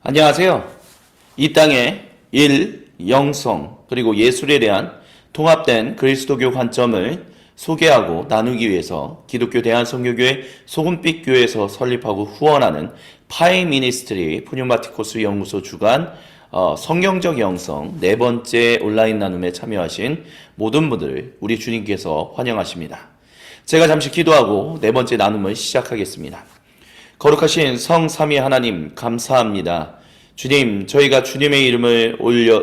안녕하세요. 이 땅의 일, 영성, 그리고 예술에 대한 통합된 그리스도교 관점을 소개하고 나누기 위해서 기독교 대한선교교회 소금빛교회에서 설립하고 후원하는 파이 미니스트리 푸뉴마티코스 연구소 주관 성경적 영성 네 번째 온라인 나눔에 참여하신 모든 분들을 우리 주님께서 환영하십니다. 제가 잠시 기도하고 네 번째 나눔을 시작하겠습니다. 거룩하신 성삼위 하나님 감사합니다. 주님, 저희가 주님의 이름을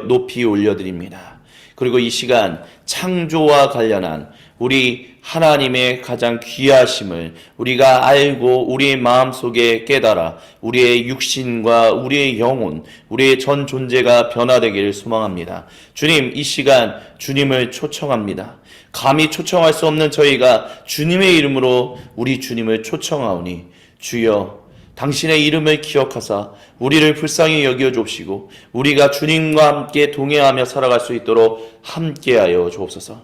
높이 올려드립니다. 그리고 이 시간 창조와 관련한 우리 하나님의 가장 귀하심을 우리가 알고 우리의 마음속에 깨달아 우리의 육신과 우리의 영혼, 우리의 전 존재가 변화되기를 소망합니다. 주님, 이 시간 주님을 초청합니다. 감히 초청할 수 없는 저희가 주님의 이름으로 우리 주님을 초청하오니 주여 당신의 이름을 기억하사 우리를 불쌍히 여겨 주옵시고 우리가 주님과 함께 동행하며 살아갈 수 있도록 함께하여 주옵소서.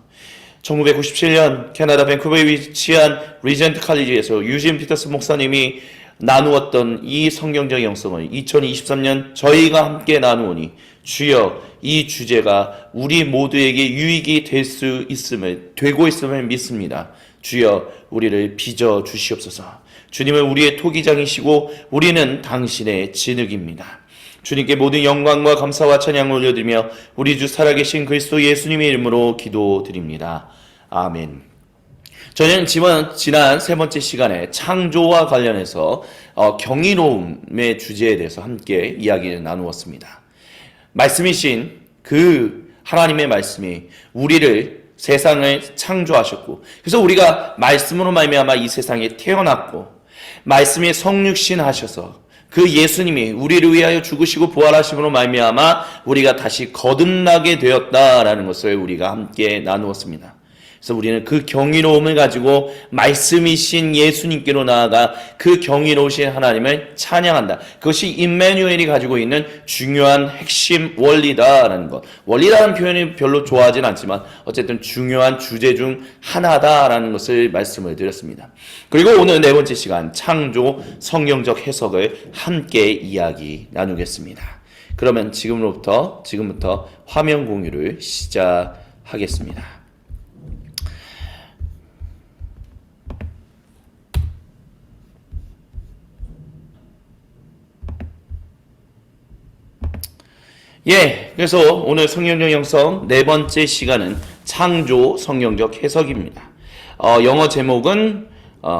1997년 캐나다 밴쿠버에 위치한 리젠트 칼리지에서 유진 피터스 목사님이 나누었던 이 성경적 영성을 2023년 저희가 함께 나누오니 주여 이 주제가 우리 모두에게 유익이 되고 있음을 믿습니다. 주여 우리를 빚어 주시옵소서. 주님은 우리의 토기장이시고 우리는 당신의 진흙입니다. 주님께 모든 영광과 감사와 찬양을 올려드리며 우리 주 살아계신 그리스도 예수님의 이름으로 기도드립니다. 아멘. 저는 지난 세 번째 시간에 창조와 관련해서 경이로움의 주제에 대해서 함께 이야기를 나누었습니다. 말씀이신 그 하나님의 말씀이 우리를 세상을 창조하셨고 그래서 우리가 말씀으로 말미암아 이 세상에 태어났고 말씀이 성육신 하셔서 그 예수님이 우리를 위하여 죽으시고 부활하심으로 말미암아 우리가 다시 거듭나게 되었다라는 것을 우리가 함께 나누었습니다. 그래서 우리는 그 경이로움을 가지고 말씀이신 예수님께로 나아가 그 경이로우신 하나님을 찬양한다. 그것이 임마누엘이 가지고 있는 중요한 핵심 원리다라는 것. 원리라는 표현이 별로 좋아하진 않지만 어쨌든 중요한 주제 중 하나다라는 것을 말씀을 드렸습니다. 그리고 오늘 네 번째 시간 창조 성경적 해석을 함께 이야기 나누겠습니다. 그러면 지금부터 화면 공유를 시작하겠습니다. 그래서 오늘 성경적 영성 네 번째 시간은 창조 성경적 해석입니다. 영어 제목은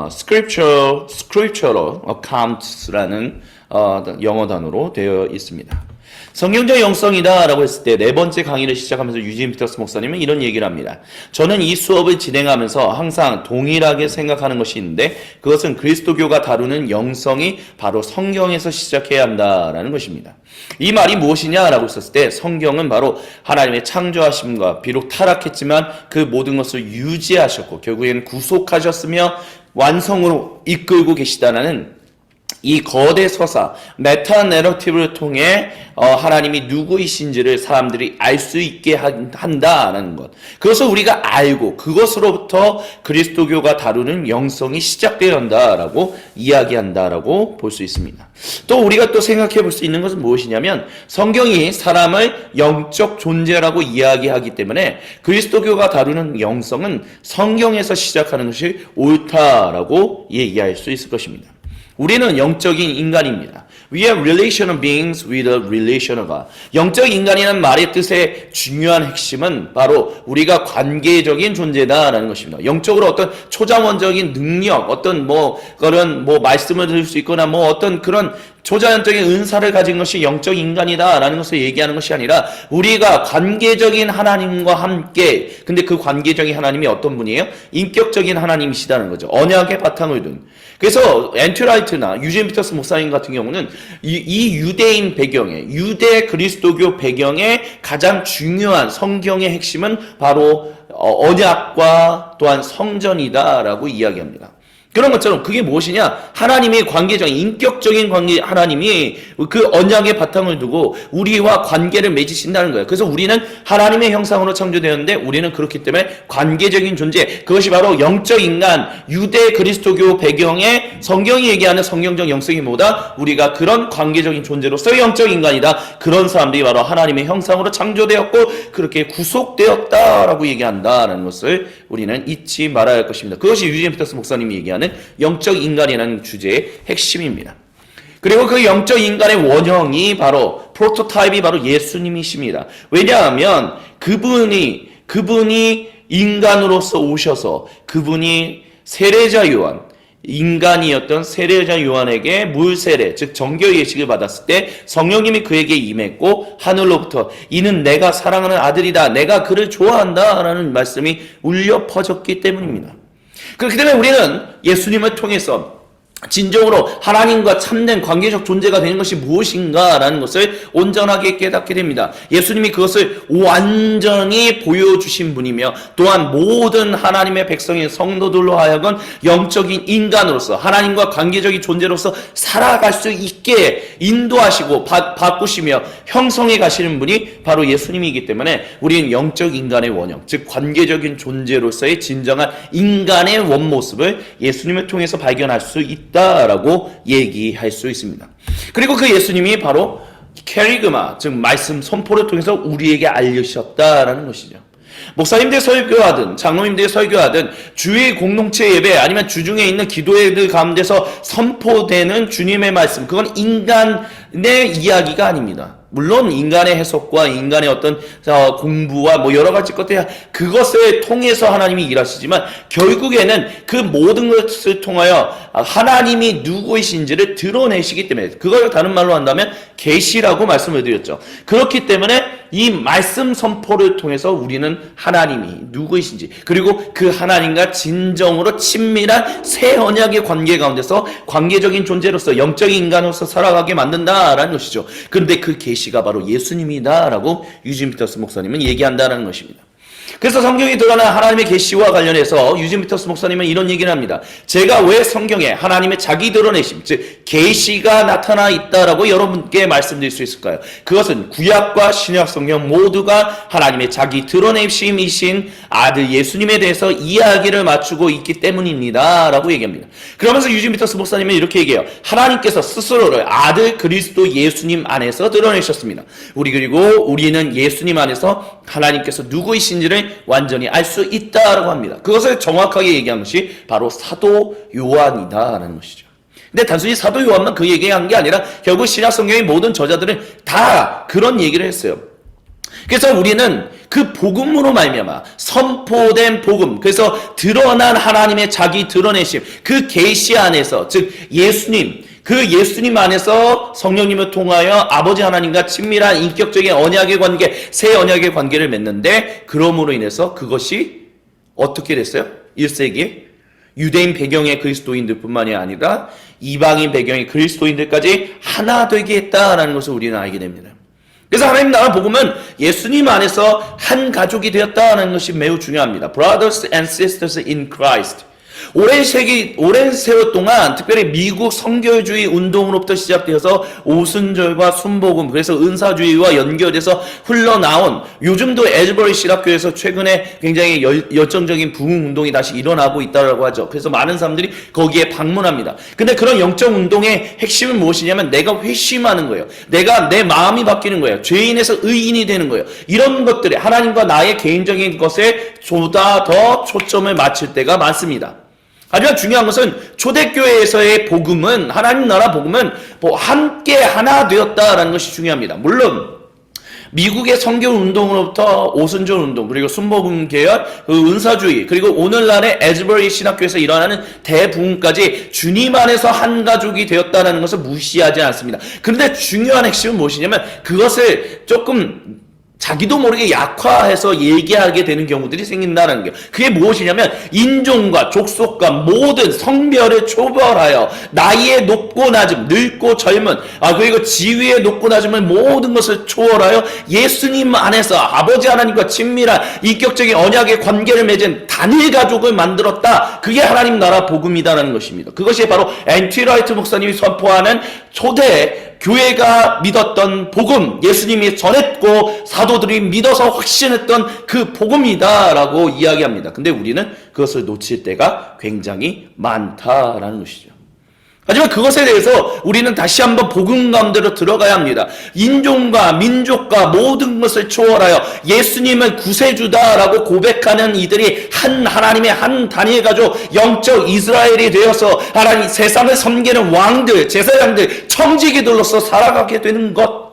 Scriptural Accounts라는 영어 단어로 되어 있습니다. 성경적 영성이다 라고 했을 때 네 번째 강의를 시작하면서 유진 피터스 목사님은 이런 얘기를 합니다. 저는 이 수업을 진행하면서 항상 동일하게 생각하는 것이 있는데 그것은 그리스도교가 다루는 영성이 바로 성경에서 시작해야 한다라는 것입니다. 이 말이 무엇이냐라고 했을 때 성경은 바로 하나님의 창조하심과 비록 타락했지만 그 모든 것을 유지하셨고 결국에는 구속하셨으며 완성으로 이끌고 계시다는 이 거대 서사, 메타 내러티브를 통해 하나님이 누구이신지를 사람들이 알 수 있게 한다라는 것. 그것을 우리가 알고 그것으로부터 그리스도교가 다루는 영성이 시작되어야 한다라고 이야기한다라고 볼 수 있습니다. 또 우리가 또 생각해 볼 수 있는 것은 무엇이냐면 성경이 사람을 영적 존재라고 이야기하기 때문에 그리스도교가 다루는 영성은 성경에서 시작하는 것이 옳다라고 얘기할 수 있을 것입니다. 우리는 영적인 인간입니다. We are relational beings with a relational God. 영적 인간이라는 말의 뜻의 중요한 핵심은 바로 우리가 관계적인 존재다라는 것입니다. 영적으로 어떤 초자원적인 능력, 어떤 그런 말씀을 들을 수 있거나 어떤 그런 초자연적인 은사를 가진 것이 영적 인간이다라는 것을 얘기하는 것이 아니라 우리가 관계적인 하나님과 함께 근데 그 관계적인 하나님이 어떤 분이에요? 인격적인 하나님이시다는 거죠. 언약의 바탕을 둔. 그래서 앤드류 라이트나 유진 피터스 목사님 같은 경우는 이 유대인 배경에 유대 그리스도교 배경에 가장 중요한 성경의 핵심은 바로 언약과 또한 성전이다라고 이야기합니다. 그런 것처럼 그게 무엇이냐? 하나님의 관계적인 인격적인 관계, 하나님이 그 언약의 바탕을 두고 우리와 관계를 맺으신다는 거예요. 그래서 우리는 하나님의 형상으로 창조되었는데 우리는 그렇기 때문에 관계적인 존재, 그것이 바로 영적 인간, 유대 그리스도교 배경의 성경이 얘기하는 성경적 영성이보다 우리가 그런 관계적인 존재로서 영적 인간이다. 그런 사람들이 바로 하나님의 형상으로 창조되었고 그렇게 구속되었다라고 얘기한다라는 것을 우리는 잊지 말아야 할 것입니다. 그것이 유진 피터스 목사님이 얘기하는 영적 인간이라는 주제의 핵심입니다. 그리고 그 영적 인간의 원형이 바로 프로토타입이 바로 예수님이십니다. 왜냐하면 그분이 인간으로서 오셔서 그분이 세례자 요한, 인간이었던 세례자 요한에게 물 세례, 즉 정교 예식을 받았을 때 성령님이 그에게 임했고 하늘로부터 이는 내가 사랑하는 아들이다, 내가 그를 좋아한다 라는 말씀이 울려 퍼졌기 때문입니다. 그렇기 때문에 우리는 예수님을 통해서 진정으로 하나님과 참된 관계적 존재가 되는 것이 무엇인가라는 것을 온전하게 깨닫게 됩니다. 예수님이 그것을 완전히 보여주신 분이며 또한 모든 하나님의 백성인 성도들로 하여금 영적인 인간으로서 하나님과 관계적인 존재로서 살아갈 수 있게 인도하시고 바꾸시며 형성해 가시는 분이 바로 예수님이기 때문에 우리는 영적 인간의 원형, 즉 관계적인 존재로서의 진정한 인간의 원모습을 예수님을 통해서 발견할 수 있다라고 얘기할 수 있습니다. 그리고 그 예수님이 바로 캐리그마, 즉 말씀 선포를 통해서 우리에게 알려주셨다라는 것이죠. 목사님들이 설교하든 장로님들이 설교하든 주의 공동체 예배 아니면 주중에 있는 기도회들 가운데서 선포되는 주님의 말씀, 그건 인간의 이야기가 아닙니다. 물론 인간의 해석과 인간의 어떤 공부와 뭐 여러 가지 것들 그것을 통해서 하나님이 일하시지만 결국에는 그 모든 것을 통하여 하나님이 누구이신지를 드러내시기 때문에 그걸 다른 말로 한다면 계시라고 말씀을 드렸죠. 그렇기 때문에 이 말씀 선포를 통해서 우리는 하나님이 누구이신지 그리고 그 하나님과 진정으로 친밀한 새 언약의 관계 가운데서 관계적인 존재로서 영적인 인간으로서 살아가게 만든다라는 것이죠. 그런데 그 계시가 바로 예수님이다라고 유진 피터스 목사님은 얘기한다는 것입니다. 그래서 성경에 드러난 하나님의 계시와 관련해서 유진 피터스 목사님은 이런 얘기를 합니다. 제가 왜 성경에 하나님의 자기 드러내심, 즉 계시가 나타나 있다라고 여러분께 말씀드릴 수 있을까요? 그것은 구약과 신약 성경 모두가 하나님의 자기 드러내심이신 아들 예수님에 대해서 이야기를 맞추고 있기 때문입니다 라고 얘기합니다. 그러면서 유진 피터스 목사님은 이렇게 얘기해요. 하나님께서 스스로를 아들 그리스도 예수님 안에서 드러내셨습니다. 그리고 우리는 예수님 안에서 하나님께서 누구이신지를 완전히 알 수 있다라고 합니다. 그것을 정확하게 얘기한 것이 바로 사도 요한이다라는 것이죠. 근데 단순히 사도 요한만 그 얘기한 게 아니라 결국 신약 성경의 모든 저자들은 다 그런 얘기를 했어요. 그래서 우리는 그 복음으로 말미암아 선포된 복음, 그래서 드러난 하나님의 자기 드러내심, 그 계시 안에서 즉 예수님, 그 예수님 안에서 성령님을 통하여 아버지 하나님과 친밀한 인격적인 언약의 관계, 새 언약의 관계를 맺는데 그러므로 인해서 그것이 어떻게 됐어요? 1세기에 유대인 배경의 그리스도인들 뿐만이 아니라 이방인 배경의 그리스도인들까지 하나 되게 했다라는 것을 우리는 알게 됩니다. 그래서 하나님 나라 복음은 예수님 안에서 한 가족이 되었다는 것이 매우 중요합니다. Brothers and sisters in Christ. 오랜 세월 동안 특별히 미국 성결주의 운동으로부터 시작되어서 오순절과 순복음, 그래서 은사주의와 연결돼서 흘러나온, 요즘도 에즈버리 신학교에서 최근에 굉장히 열정적인 부흥 운동이 다시 일어나고 있다고 하죠. 그래서 많은 사람들이 거기에 방문합니다. 근데 그런 영적 운동의 핵심은 무엇이냐면 내가 회심하는 거예요. 내 마음이 바뀌는 거예요. 죄인에서 의인이 되는 거예요. 이런 것들이 하나님과 나의 개인적인 것에 보다 더 초점을 맞출 때가 많습니다. 하지만 중요한 것은 초대교회에서의 복음은, 하나님 나라 복음은 함께 하나 되었다라는 것이 중요합니다. 물론 미국의 성교 운동으로부터 오순절 운동, 그리고 순복음 계열, 은사주의, 그리고 오늘날의 에즈버리 신학교에서 일어나는 대부흥까지 주님 안에서 한 가족이 되었다는 것을 무시하지 않습니다. 그런데 중요한 핵심은 무엇이냐면 그것을 조금 자기도 모르게 약화해서 얘기하게 되는 경우들이 생긴다는 거예요. 그게 무엇이냐면 인종과 족속과 모든 성별을 초월하여 나이의 높고 낮음, 늙고 젊은, 그리고 지위의 높고 낮음을 모든 것을 초월하여 예수님 안에서 아버지 하나님과 친밀한 인격적인 언약의 관계를 맺은 단일 가족을 만들었다. 그게 하나님 나라 복음이다라는 것입니다. 그것이 바로 N.T. 라이트 목사님이 선포하는 초대 교회가 믿었던 복음, 예수님이 전했고 사도들이 믿어서 확신했던 그 복음이다라고 이야기합니다. 근데 우리는 그것을 놓칠 때가 굉장히 많다라는 것이죠. 하지만 그것에 대해서 우리는 다시 한번 복음 가운데로 들어가야 합니다. 인종과 민족과 모든 것을 초월하여 예수님은 구세주다라고 고백하는 이들이 한 하나님의 한 단일 가족, 영적 이스라엘이 되어서 하나님 세상을 섬기는 왕들, 제사장들, 청지기들로서 살아가게 되는 것,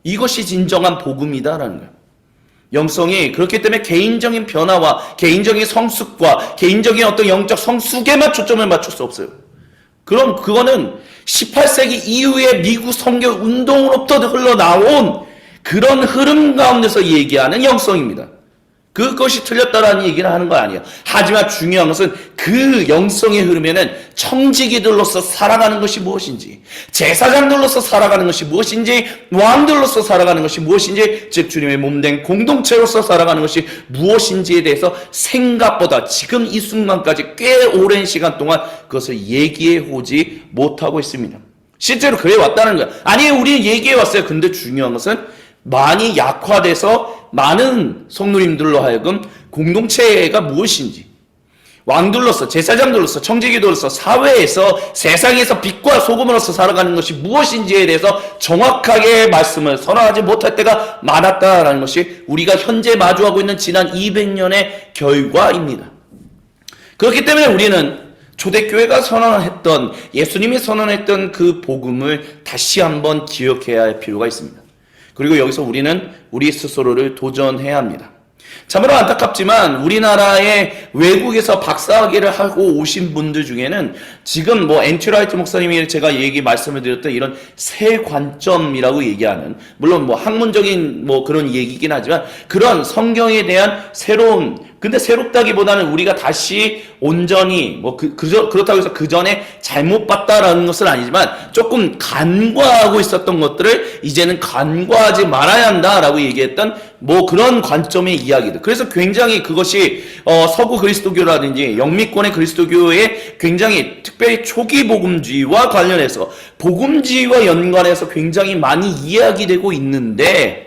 이것이 진정한 복음이다라는 거예요. 영성이 그렇기 때문에 개인적인 변화와 개인적인 성숙과 개인적인 어떤 영적 성숙에만 초점을 맞출 수 없어요. 그럼 그거는 18세기 이후에 미국 선교 운동으로부터 흘러나온 그런 흐름 가운데서 얘기하는 영성입니다. 그것이 틀렸다라는 얘기를 하는 거 아니에요. 하지만 중요한 것은 그 영성의 흐름에는 청지기들로서 살아가는 것이 무엇인지, 제사장들로서 살아가는 것이 무엇인지, 왕들로서 살아가는 것이 무엇인지, 즉 주님의 몸된 공동체로서 살아가는 것이 무엇인지에 대해서 생각보다 지금 이 순간까지 꽤 오랜 시간 동안 그것을 얘기해 오지 못하고 있습니다. 실제로 그래 왔다는 거야. 아니, 우리는 얘기해 왔어요. 근데 중요한 것은 많이 약화돼서 많은 성도님들로 하여금 공동체가 무엇인지, 왕들로서, 제사장들로서, 청지기들로서, 사회에서, 세상에서 빛과 소금으로서 살아가는 것이 무엇인지에 대해서 정확하게 말씀을 선언하지 못할 때가 많았다라는 것이 우리가 현재 마주하고 있는 지난 200년의 결과입니다. 그렇기 때문에 우리는 초대교회가 선언했던, 예수님이 선언했던 그 복음을 다시 한번 기억해야 할 필요가 있습니다. 그리고 여기서 우리는 우리 스스로를 도전해야 합니다. 참으로 안타깝지만 우리나라의 외국에서 박사학위를 하고 오신 분들 중에는 지금 N.T. 라이트 목사님이 제가 말씀을 드렸던 이런 새 관점이라고 얘기하는, 물론 학문적인 그런 얘기긴 하지만 그런 성경에 대한 새로운, 근데 새롭다기보다는 우리가 다시 온전히 그렇다고 해서 그 전에 잘못 봤다라는 것은 아니지만 조금 간과하고 있었던 것들을 이제는 간과하지 말아야 한다라고 얘기했던 그런 관점의 이야기들. 그래서 굉장히 그것이 서구 그리스도교라든지 영미권의 그리스도교의 굉장히 특별히 초기 복음주의와 관련해서 복음주의와 연관해서 굉장히 많이 이야기되고 있는데,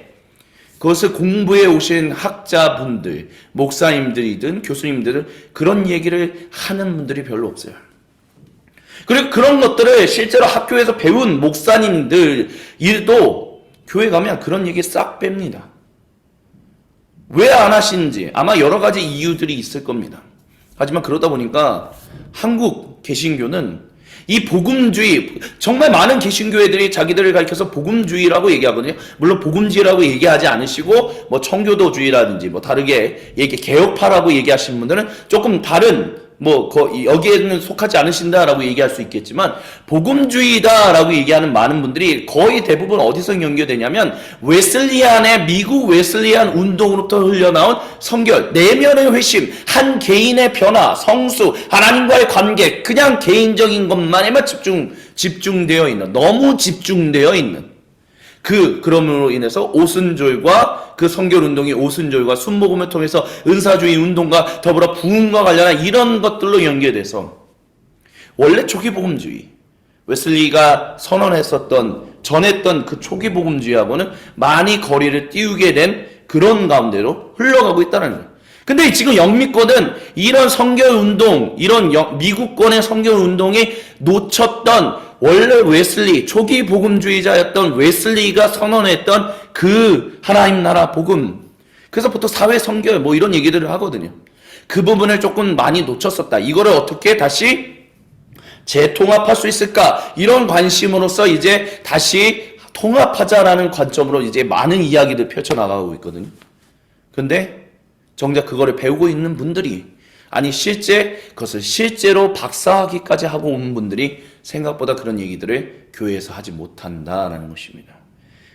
그것을 공부해 오신 학자분들, 목사님들이든 교수님들은 그런 얘기를 하는 분들이 별로 없어요. 그리고 그런 것들을 실제로 학교에서 배운 목사님들 일도 교회 가면 그런 얘기 싹 뺍니다. 왜 안 하시는지 아마 여러 가지 이유들이 있을 겁니다. 하지만 그러다 보니까 한국 개신교는 이 복음주의, 정말 많은 개신교회들이 자기들을 가리켜서 복음주의라고 얘기하거든요. 물론 복음주의라고 얘기하지 않으시고 청교도주의라든지 다르게 개혁파라고 얘기하시는 분들은 조금 다른 여기에는 속하지 않으신다라고 얘기할 수 있겠지만, 복음주의다라고 얘기하는 많은 분들이 거의 대부분 어디서 연결되냐면 미국 웨슬리안 운동으로부터 흘러나온 성결, 내면의 회심, 한 개인의 변화, 성수, 하나님과의 관계, 그냥 개인적인 것만에만 집중되어 있는, 너무 집중되어 있는, 그럼으로 인해서 오순절과 그 성결운동이 오순절과 순복음을 통해서 은사주의 운동과 더불어 부흥과 관련한 이런 것들로 연계돼서 원래 초기 복음주의, 웨슬리가 전했던 그 초기 복음주의하고는 많이 거리를 띄우게 된 그런 가운데로 흘러가고 있다는 거예요. 근데 지금 영미권은 이런 성결운동, 이런 미국권의 성결운동이 놓쳤던 원래 웨슬리, 초기 복음주의자였던 웨슬리가 선언했던 그 하나님 나라 복음, 그래서 보통 사회 성결 이런 얘기들을 하거든요. 그 부분을 조금 많이 놓쳤었다. 이거를 어떻게 다시 재통합할 수 있을까? 이런 관심으로서 이제 다시 통합하자라는 관점으로 이제 많은 이야기들 펼쳐나가고 있거든요. 근데 정작 그거를 배우고 있는 분들이, 아니 그것을 실제로 박사학위까지 하고 온 분들이 생각보다 그런 얘기들을 교회에서 하지 못한다라는 것입니다.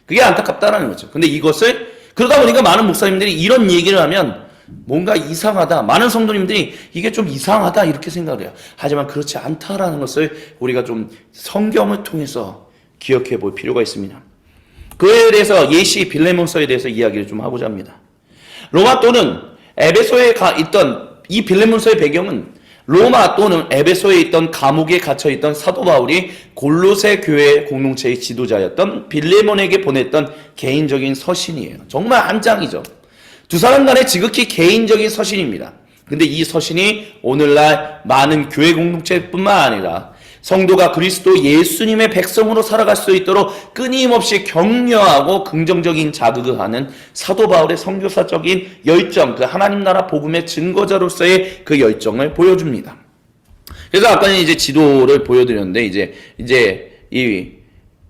그게 안타깝다라는 거죠. 근데 이것을 그러다 보니까 많은 목사님들이 이런 얘기를 하면 뭔가 이상하다. 많은 성도님들이 이게 좀 이상하다 이렇게 생각을 해요. 하지만 그렇지 않다라는 것을 우리가 좀 성경을 통해서 기억해 볼 필요가 있습니다. 그에 대해서 예시 빌레몬서에 대해서 이야기를 좀 하고자 합니다. 로마 또는 에베소에 있던 이 빌레몬서의 배경은 로마 또는 에베소에 있던 감옥에 갇혀있던 사도 바울이 골로새 교회 공동체의 지도자였던 빌레몬에게 보냈던 개인적인 서신이에요. 정말 한 장이죠. 두 사람 간의 지극히 개인적인 서신입니다. 근데 이 서신이 오늘날 많은 교회 공동체뿐만 아니라 성도가 그리스도 예수님의 백성으로 살아갈 수 있도록 끊임없이 격려하고 긍정적인 자극을 하는 사도 바울의 선교사적인 열정, 그 하나님 나라 복음의 증거자로서의 그 열정을 보여줍니다. 그래서 아까는 이제 지도를 보여드렸는데 이제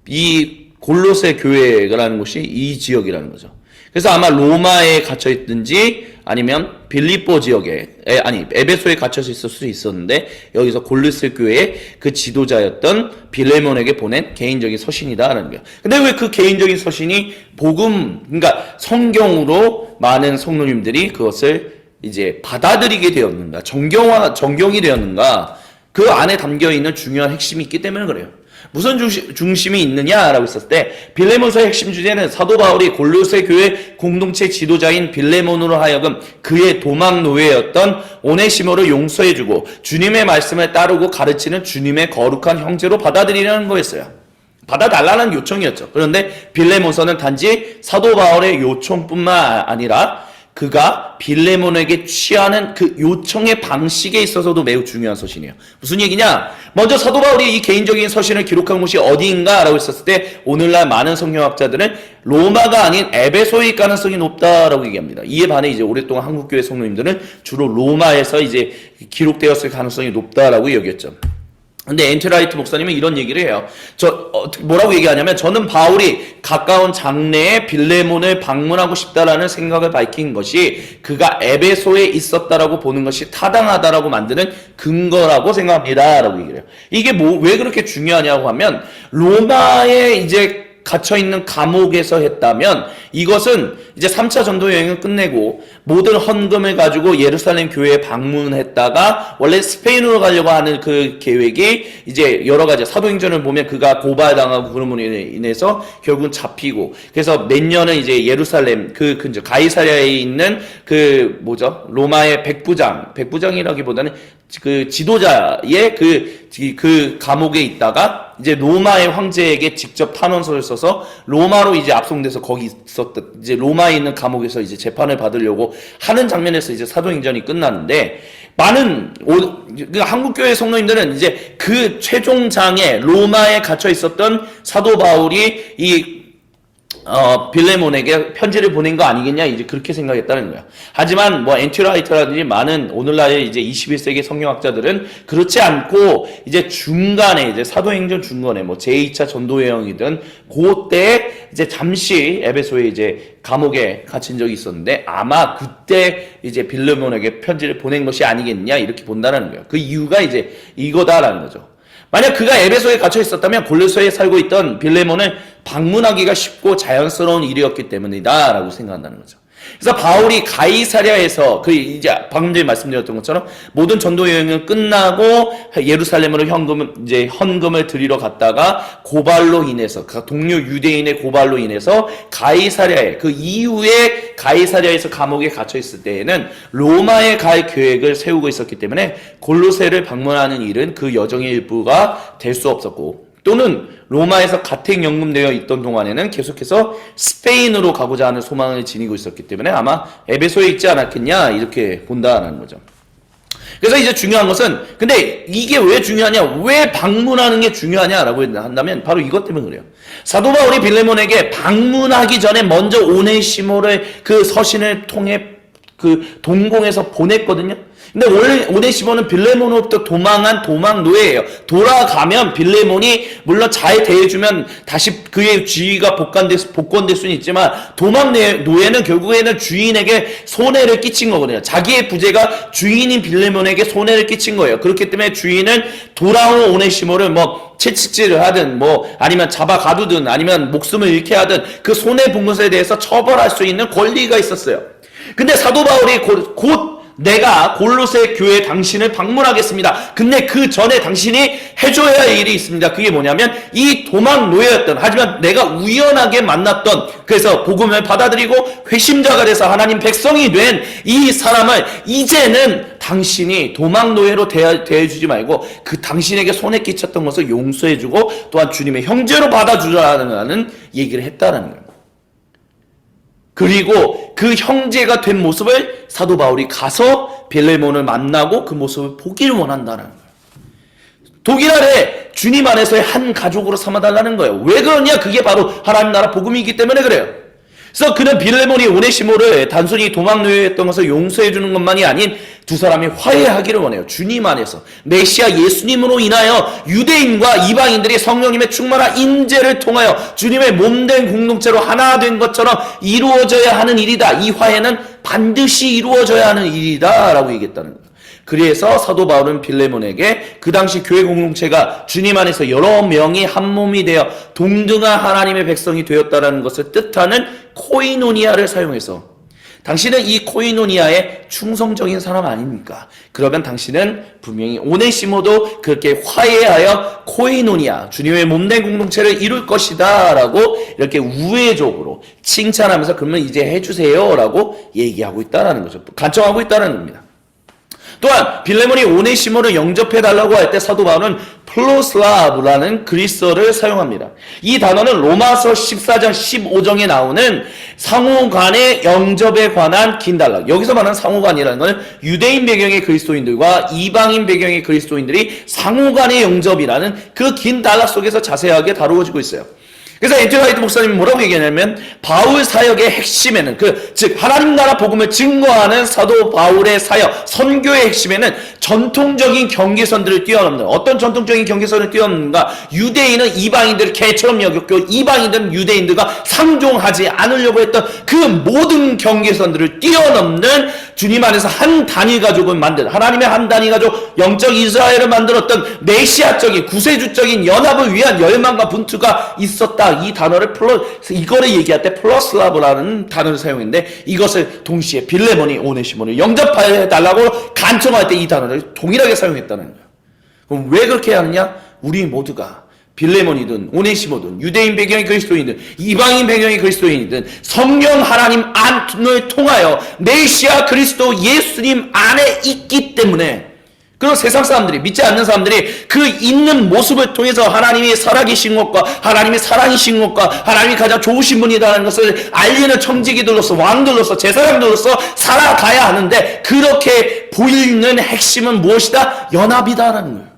이 골로새 교회라는 곳이 이 지역이라는 거죠. 그래서 아마 로마에 갇혀 있든지 아니면 빌립보 지역에 에베소에 갇혀서 있을 수 있었는데 여기서 골로새 교회의 그 지도자였던 빌레몬에게 보낸 개인적인 서신이다라는 거예요. 근데 왜 그 개인적인 서신이 그러니까 성경으로 많은 성도님들이 그것을 이제 받아들이게 되었는가, 정경이 되었는가? 그 안에 담겨 있는 중요한 핵심이 있기 때문에 그래요. 무슨 중심이 있느냐라고 했었을 때 빌레몬서의 핵심 주제는 사도 바울이 골로새 교회 공동체 지도자인 빌레몬으로 하여금 그의 도망 노예였던 오네시모를 용서해주고 주님의 말씀을 따르고 가르치는 주님의 거룩한 형제로 받아들이려는 거였어요. 받아달라는 요청이었죠. 그런데 빌레몬서는 단지 사도 바울의 요청뿐만 아니라 그가 빌레몬에게 취하는 그 요청의 방식에 있어서도 매우 중요한 서신이에요. 무슨 얘기냐? 먼저 사도 바울이 이 개인적인 서신을 기록한 곳이 어디인가라고 했었을 때 오늘날 많은 성경학자들은 로마가 아닌 에베소일 가능성이 높다라고 얘기합니다. 이에 반해 이제 오랫동안 한국교회 성도님들은 주로 로마에서 이제 기록되었을 가능성이 높다라고 여겼죠. 근데 엔트라이트 목사님은 이런 얘기를 해요. 뭐라고 얘기하냐면 저는 바울이 가까운 장래에 빌레몬을 방문하고 싶다라는 생각을 밝힌 것이 그가 에베소에 있었다라고 보는 것이 타당하다라고 만드는 근거라고 생각합니다. 라고 얘기를 해요. 이게 왜 그렇게 중요하냐고 하면 로마에 이제 갇혀있는 감옥에서 했다면 이것은 이제 3차 전도 여행을 끝내고 모든 헌금을 가지고 예루살렘 교회에 방문했다가 원래 스페인으로 가려고 하는 그 계획이 이제 여러 가지 사도행전을 보면 그가 고발당하고 그런 분으로 인해서 결국은 잡히고 그래서 몇 년은 이제 예루살렘 그 근처 가이사랴에 있는 그 로마의 백부장이라기보다는 그 지도자의 그 감옥에 있다가 이제 로마의 황제에게 직접 탄원서를 써서 로마로 이제 압송돼서 거기 있었던 이제 로마에 있는 감옥에서 이제 재판을 받으려고 하는 장면에서 이제 사도행전이 끝났는데 많은 한국교회 성도님들은 이제 그 최종장에 로마에 갇혀 있었던 사도 바울이 빌레몬에게 편지를 보낸 거 아니겠냐 이제 그렇게 생각했다는 거야. 하지만 엔티라이트라든지 많은 오늘날의 이제 21세기 성경학자들은 그렇지 않고 이제 중간에 이제 사도행전 중간에 제2차 전도여행이든 그때 이제 잠시 에베소에 이제 감옥에 갇힌 적이 있었는데 아마 그때 이제 빌레몬에게 편지를 보낸 것이 아니겠냐 이렇게 본다는 거예요. 그 이유가 이제 이거다라는 거죠. 만약 그가 에베소에 갇혀 있었다면 골로새에 살고 있던 빌레몬을 방문하기가 쉽고 자연스러운 일이었기 때문이다 라고 생각한다는 거죠. 그래서 바울이 가이사랴에서 이제 방금 전에 말씀드렸던 것처럼 모든 전도 여행을 끝나고 예루살렘으로 헌금을 드리러 갔다가 고발로 인해서 동료 유대인의 고발로 인해서 가이사랴에 그 이후에 가이사랴에서 감옥에 갇혀 있을 때에는 로마에 갈 계획을 세우고 있었기 때문에 골로새를 방문하는 일은 그 여정의 일부가 될 수 없었고 또는 로마에서 가택 연금되어 있던 동안에는 계속해서 스페인으로 가고자 하는 소망을 지니고 있었기 때문에 아마 에베소에 있지 않았겠냐 이렇게 본다는 거죠. 그래서 이제 중요한 것은 근데 이게 왜 중요하냐 왜 방문하는 게 중요하냐라고 한다면 바로 이것 때문에 그래요. 사도 바울이 빌레몬에게 방문하기 전에 먼저 오네시모를 그 서신을 통해 그 동공에서 보냈거든요. 근데 오네시모는 빌레몬으로부터 도망한 도망노예예요. 돌아가면 빌레몬이 물론 잘 대해주면 다시 그의 지위가 복권될 수는 있지만 도망노예는 결국에는 주인에게 손해를 끼친 거거든요. 자기의 부재가 주인인 빌레몬에게 손해를 끼친 거예요. 그렇기 때문에 주인은 돌아온 오네시모를 뭐 채찍질을 하든 뭐 아니면 잡아 가두든 아니면 목숨을 잃게 하든 그 손해 본 것에 대해서 처벌할 수 있는 권리가 있었어요. 근데 사도 바울이 곧 내가 골로새 교회 당신을 방문하겠습니다. 근데 그 전에 당신이 해줘야 할 일이 있습니다. 그게 뭐냐면 이 도망 노예였던, 하지만 내가 우연하게 만났던, 그래서 복음을 받아들이고 회심자가 돼서 하나님 백성이 된 이 사람을 이제는 당신이 도망 노예로 대해주지 말고 그 당신에게 손해 끼쳤던 것을 용서해주고 또한 주님의 형제로 받아주라는 얘기를 했다는 거예요. 그리고 그 형제가 된 모습을 사도 바울이 가서 빌레몬을 만나고 그 모습을 보기를 원한다는 거예요. 독일 아래 주님 안에서의 한 가족으로 삼아달라는 거예요. 왜 그러냐? 그게 바로 하나님 나라 복음이기 때문에 그래요. 그래서 그는 빌레몬이 오네시모를 단순히 도망노예였던 것을 용서해 주는 것만이 아닌 두 사람이 화해하기를 원해요. 주님 안에서 메시아 예수님으로 인하여 유대인과 이방인들이 성령님의 충만한 임재를 통하여 주님의 몸된 공동체로 하나 된 것처럼 이루어져야 하는 일이다. 이 화해는 반드시 이루어져야 하는 일이다 라고 얘기했다는 거예요. 그래서 사도 바울은 빌레몬에게 그 당시 교회 공동체가 주님 안에서 여러 명이 한 몸이 되어 동등한 하나님의 백성이 되었다는 것을 뜻하는 코이노니아를 사용해서, 당신은 이 코이노니아의 충성적인 사람 아닙니까? 그러면 당신은 분명히 오네시모도 그렇게 화해하여 코이노니아, 주님의 몸된 공동체를 이룰 것이다 라고 이렇게 우회적으로 칭찬하면서 그러면 이제 해주세요 라고 얘기하고 있다는 거죠. 간청하고 있다는 겁니다. 또한 빌레몬이 오네시모를 영접해달라고 할 때 사도 바울은 플로슬라브라는 그리스어를 사용합니다. 이 단어는 로마서 14장 15정에 나오는 상호간의 영접에 관한 긴 단락. 여기서 말하는 상호간이라는 것은 유대인 배경의 그리스도인들과 이방인 배경의 그리스도인들이 상호간의 영접이라는 그 긴 단락 속에서 자세하게 다루어지고 있어요. 그래서 앤티 화이트 목사님이 뭐라고 얘기하냐면 바울 사역의 핵심에는 즉 하나님 나라 복음을 증거하는 사도 바울의 사역, 선교의 핵심에는 전통적인 경계선들을 뛰어넘는, 어떤 전통적인 경계선을 뛰어넘는가? 유대인은 이방인들을 개처럼 여겼고 이방인들은 유대인들과 상종하지 않으려고 했던 그 모든 경계선들을 뛰어넘는 주님 안에서 한 단위 가족을 만든, 하나님의 한 단위 가족, 영적 이스라엘을 만들었던 메시아적인 구세주적인 연합을 위한 열망과 분투가 있었다. 이 단어를 이거를 얘기할 때 플러스라브라는 단어를 사용했는데, 이것을 동시에 빌레몬이 오네시모를 영접해달라고 간청할 때 이 단어를 동일하게 사용했다는 거예요. 그럼 왜 그렇게 하느냐? 우리 모두가 빌레몬이든 오네시모든 유대인 배경의 그리스도인이든 이방인 배경의 그리스도인이든 성령 하나님 안을 통하여 메시아 그리스도 예수님 안에 있기 때문에, 그런 세상 사람들이, 믿지 않는 사람들이 그 있는 모습을 통해서 하나님이 살아계신 것과 하나님이 사랑이신 것과 하나님이 가장 좋으신 분이라는 것을 알리는 청지기들로서, 왕들로서, 제사장들로서 살아가야 하는데, 그렇게 보이는 핵심은 무엇이다? 연합이다라는 거예요.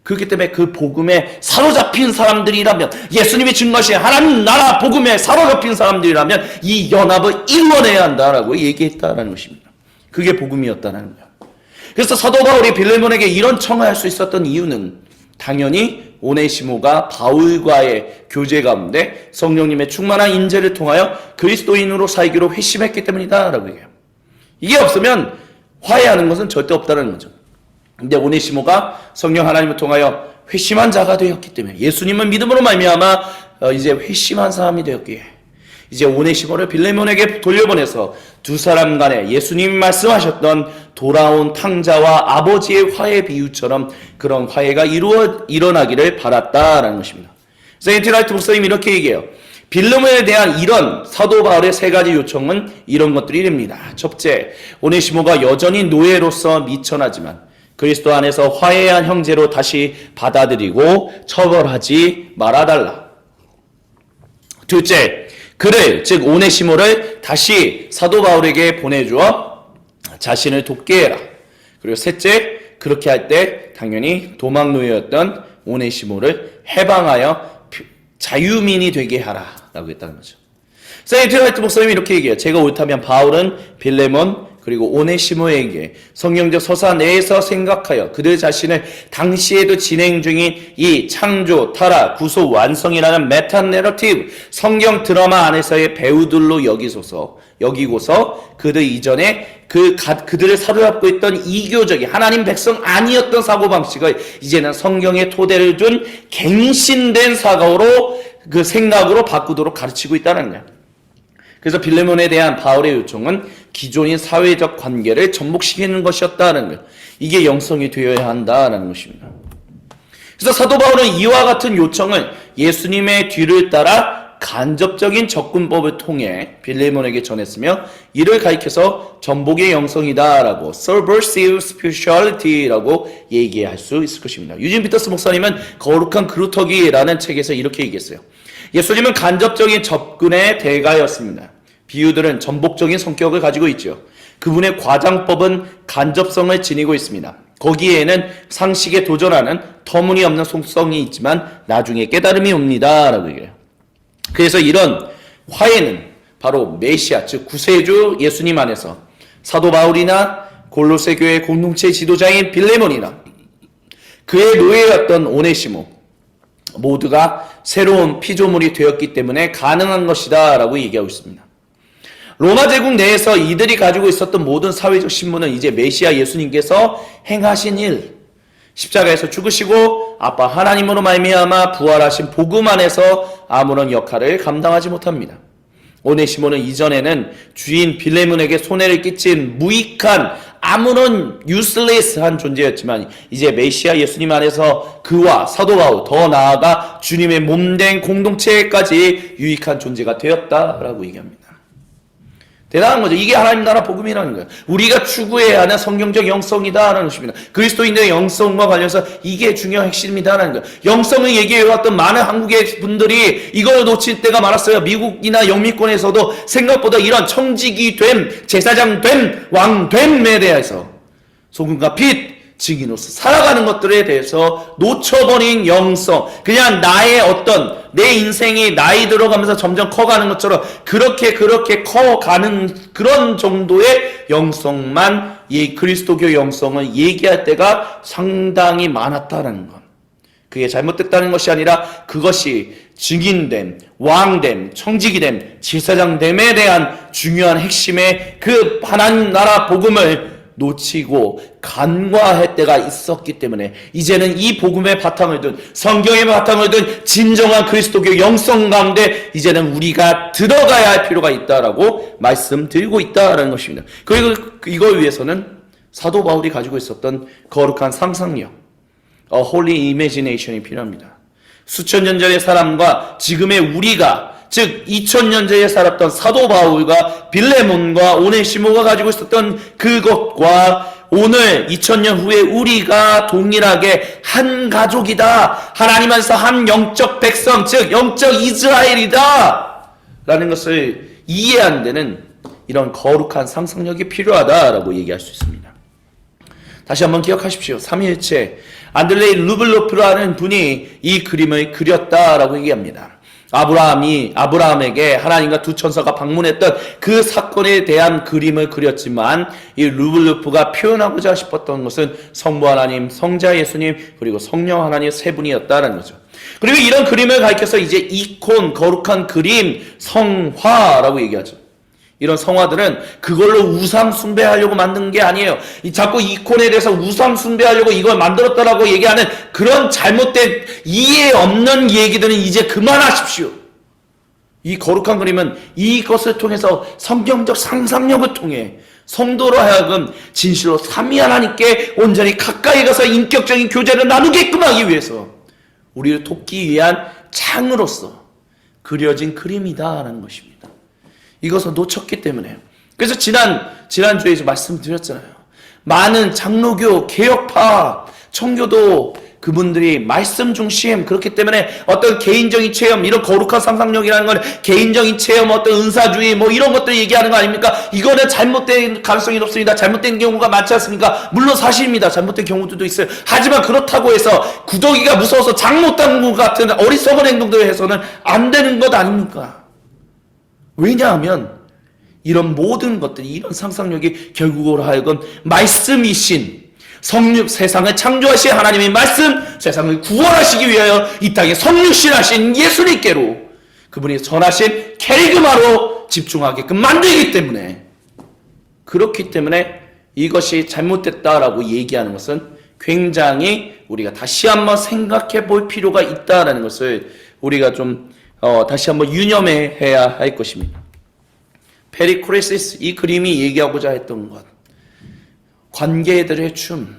그렇기 때문에 그 복음에 사로잡힌 사람들이라면, 예수님이 증거하신 하나님 나라 복음에 사로잡힌 사람들이라면 이 연합을 이루어내야 한다라고 얘기했다라는 것입니다. 그게 복음이었다는 거예요. 그래서 사도 바울이 빌레몬에게 이런 청할 수 있었던 이유는 당연히 오네시모가 바울과의 교제 가운데 성령님의 충만한 인재를 통하여 그리스도인으로 살기로 회심했기 때문이다라고 얘기해요. 이게 없으면 화해하는 것은 절대 없다는 거죠. 근데 오네시모가 성령 하나님을 통하여 회심한 자가 되었기 때문에, 예수님을 믿음으로 말미암아 이제 회심한 사람이 되었기에 이제 오네시모를 빌레몬에게 돌려보내서 두 사람 간에 예수님이 말씀하셨던 돌아온 탕자와 아버지의 화해 비유처럼 그런 화해가 일어나기를 바랐다라는 것입니다. 그래서 앤티 화이트 목사님이 이렇게 얘기해요. 빌레몬에 대한 이런 사도 바울의 세 가지 요청은 이런 것들이랍니다. 첫째, 오네시모가 여전히 노예로서 미천하지만 그리스도 안에서 화해한 형제로 다시 받아들이고 처벌하지 말아달라. 둘째, 그를, 즉 오네시모를 다시 사도 바울에게 보내주어 자신을 돕게 해라. 그리고 셋째, 그렇게 할 때 당연히 도망노예였던 오네시모를 해방하여 자유민이 되게 하라 라고 했다는 거죠. 세인트 화이트 목사님이 이렇게 얘기해요. 제가 옳다면 바울은 빌레몬 그리고 오네시모에게 성경적 서사 내에서 생각하여 그들 자신을 당시에도 진행 중인 이 창조, 타락, 구속, 완성이라는 메타 내러티브 성경 드라마 안에서의 배우들로 여기고서 그들 이전에 그들을 사로잡고 있던 이교적인 하나님 백성 아니었던 사고방식을 이제는 성경의 토대를 둔 갱신된 사고로 그 생각으로 바꾸도록 가르치고 있다는 거예요. 그래서 빌레몬에 대한 바울의 요청은 기존인 사회적 관계를 접목시키는 것이었다는 거예요. 이게 영성이 되어야 한다는 것입니다. 그래서 사도 바울은 이와 같은 요청을 예수님의 뒤를 따라 간접적인 접근법을 통해 빌레몬에게 전했으며 이를 가리켜서 전복의 영성이다라고 subversive spirituality라고 얘기할 수 있을 것입니다. 유진 피터스 목사님은 거룩한 그루터기라는 책에서 이렇게 얘기했어요. 예수님은 간접적인 접근의 대가였습니다. 비유들은 전복적인 성격을 가지고 있죠. 그분의 과장법은 간접성을 지니고 있습니다. 거기에는 상식에 도전하는 터무니없는 속성이 있지만 나중에 깨달음이 옵니다 라고 얘기해요. 그래서 이런 화해는 바로 메시아 즉 구세주 예수님 안에서 사도 바울이나 골로새 교회 공동체 지도자인 빌레몬이나 그의 노예였던 오네시모 모두가 새로운 피조물이 되었기 때문에 가능한 것이다 라고 얘기하고 있습니다. 로마 제국 내에서 이들이 가지고 있었던 모든 사회적 신분은 이제 메시아 예수님께서 행하신 일, 십자가에서 죽으시고 아빠 하나님으로 말미암아 부활하신 복음 안에서 아무런 역할을 감당하지 못합니다. 오네시모는 이전에는 주인 빌레몬에게 손해를 끼친 무익한 아무런 useless한 존재였지만 이제 메시아 예수님 안에서 그와 사도 바울 더 나아가 주님의 몸된 공동체까지 유익한 존재가 되었다라고 얘기합니다. 대단한 거죠. 이게 하나님 나라 복음이라는 거예요. 우리가 추구해야 하는 성경적 영성이다라는 것입니다. 그리스도인들의 영성과 관련해서 이게 중요한 핵심이다라는 거예요. 영성을 얘기해왔던 많은 한국의 분들이 이걸 놓칠 때가 많았어요. 미국이나 영미권에서도 생각보다 이런 청지기 됨, 제사장 됨, 왕 됨에 대해서 소금과 빛, 증인으로서 살아가는 것들에 대해서 놓쳐버린 영성, 그냥 나의 어떤 내 인생이 나이 들어가면서 점점 커가는 것처럼 그렇게 커가는 그런 정도의 영성만 이 그리스도교 영성을 얘기할 때가 상당히 많았다는 것. 그게 잘못됐다는 것이 아니라 그것이 증인됨, 왕됨, 청지기됨, 제사장됨에 대한 중요한 핵심의 그 하나님 나라 복음을 놓치고 간과할 때가 있었기 때문에 이제는 이 복음의 바탕을 둔 성경의 바탕을 둔 진정한 그리스도교 영성 가운데 이제는 우리가 들어가야 할 필요가 있다라고 말씀드리고 있다라는 것입니다. 그리고 이걸 위해서는 사도 바울이 가지고 있었던 거룩한 상상력, holy imagination이 필요합니다. 수천 년 전의 사람과 지금의 우리가 즉 2000년 전에 살았던 사도 바울과 빌레몬과 오네시모가 가지고 있었던 그것과 오늘 2000년 후에 우리가 동일하게 한 가족이다. 하나님 안에서 한 영적 백성 즉 영적 이스라엘이다 라는 것을 이해하는 데는 이런 거룩한 상상력이 필요하다라고 얘기할 수 있습니다. 다시 한번 기억하십시오. 삼위일체 안드레이 루블로프라는 분이 이 그림을 그렸다라고 얘기합니다. 아브라함에게 하나님과 두 천사가 방문했던 그 사건에 대한 그림을 그렸지만 이 루블로프가 표현하고자 싶었던 것은 성부 하나님, 성자 예수님, 그리고 성령 하나님 세 분이었다는 거죠. 그리고 이런 그림을 가리켜서 이제 이콘, 거룩한 그림, 성화라고 얘기하죠. 이런 성화들은 그걸로 우상 숭배하려고 만든 게 아니에요. 자꾸 이콘에 대해서 우상 숭배하려고 이걸 만들었다라고 얘기하는 그런 잘못된 이해 없는 얘기들은 이제 그만하십시오. 이 거룩한 그림은 이것을 통해서 성경적 상상력을 통해 성도로 하여금 진실로 삼위 하나님께 온전히 가까이 가서 인격적인 교제를 나누게끔 하기 위해서 우리를 돕기 위한 창으로서 그려진 그림이다라는 것입니다. 이것을 놓쳤기 때문에. 그래서 지난주에 말씀드렸잖아요. 많은 장로교, 개혁파, 청교도 그분들이 말씀 중심, 그렇기 때문에 어떤 개인적인 체험, 이런 거룩한 상상력이라는 건 개인적인 체험, 어떤 은사주의, 이런 것들 얘기하는 거 아닙니까? 이거는 잘못된 가능성이 높습니다. 잘못된 경우가 많지 않습니까? 물론 사실입니다. 잘못된 경우들도 있어요. 하지만 그렇다고 해서 구더기가 무서워서 장 못당구 같은 어리석은 행동들을 해서는 안 되는 것 아닙니까? 왜냐하면 이런 모든 것들이, 이런 상상력이 결국으로 하여금 말씀이신 성육, 세상을 창조하신 하나님의 말씀, 세상을 구원하시기 위하여 이 땅에 성육신하신 예수님께로 그분이 전하신 캐리그마로 집중하게끔 만들기 때문에, 그렇기 때문에 이것이 잘못됐다라고 얘기하는 것은 굉장히 우리가 다시 한번 생각해 볼 필요가 있다라는 것을 우리가 좀 다시 한번 유념해야 할 것입니다. 페리크레시스, 이 그림이 얘기하고자 했던 것, 관계들의 춤,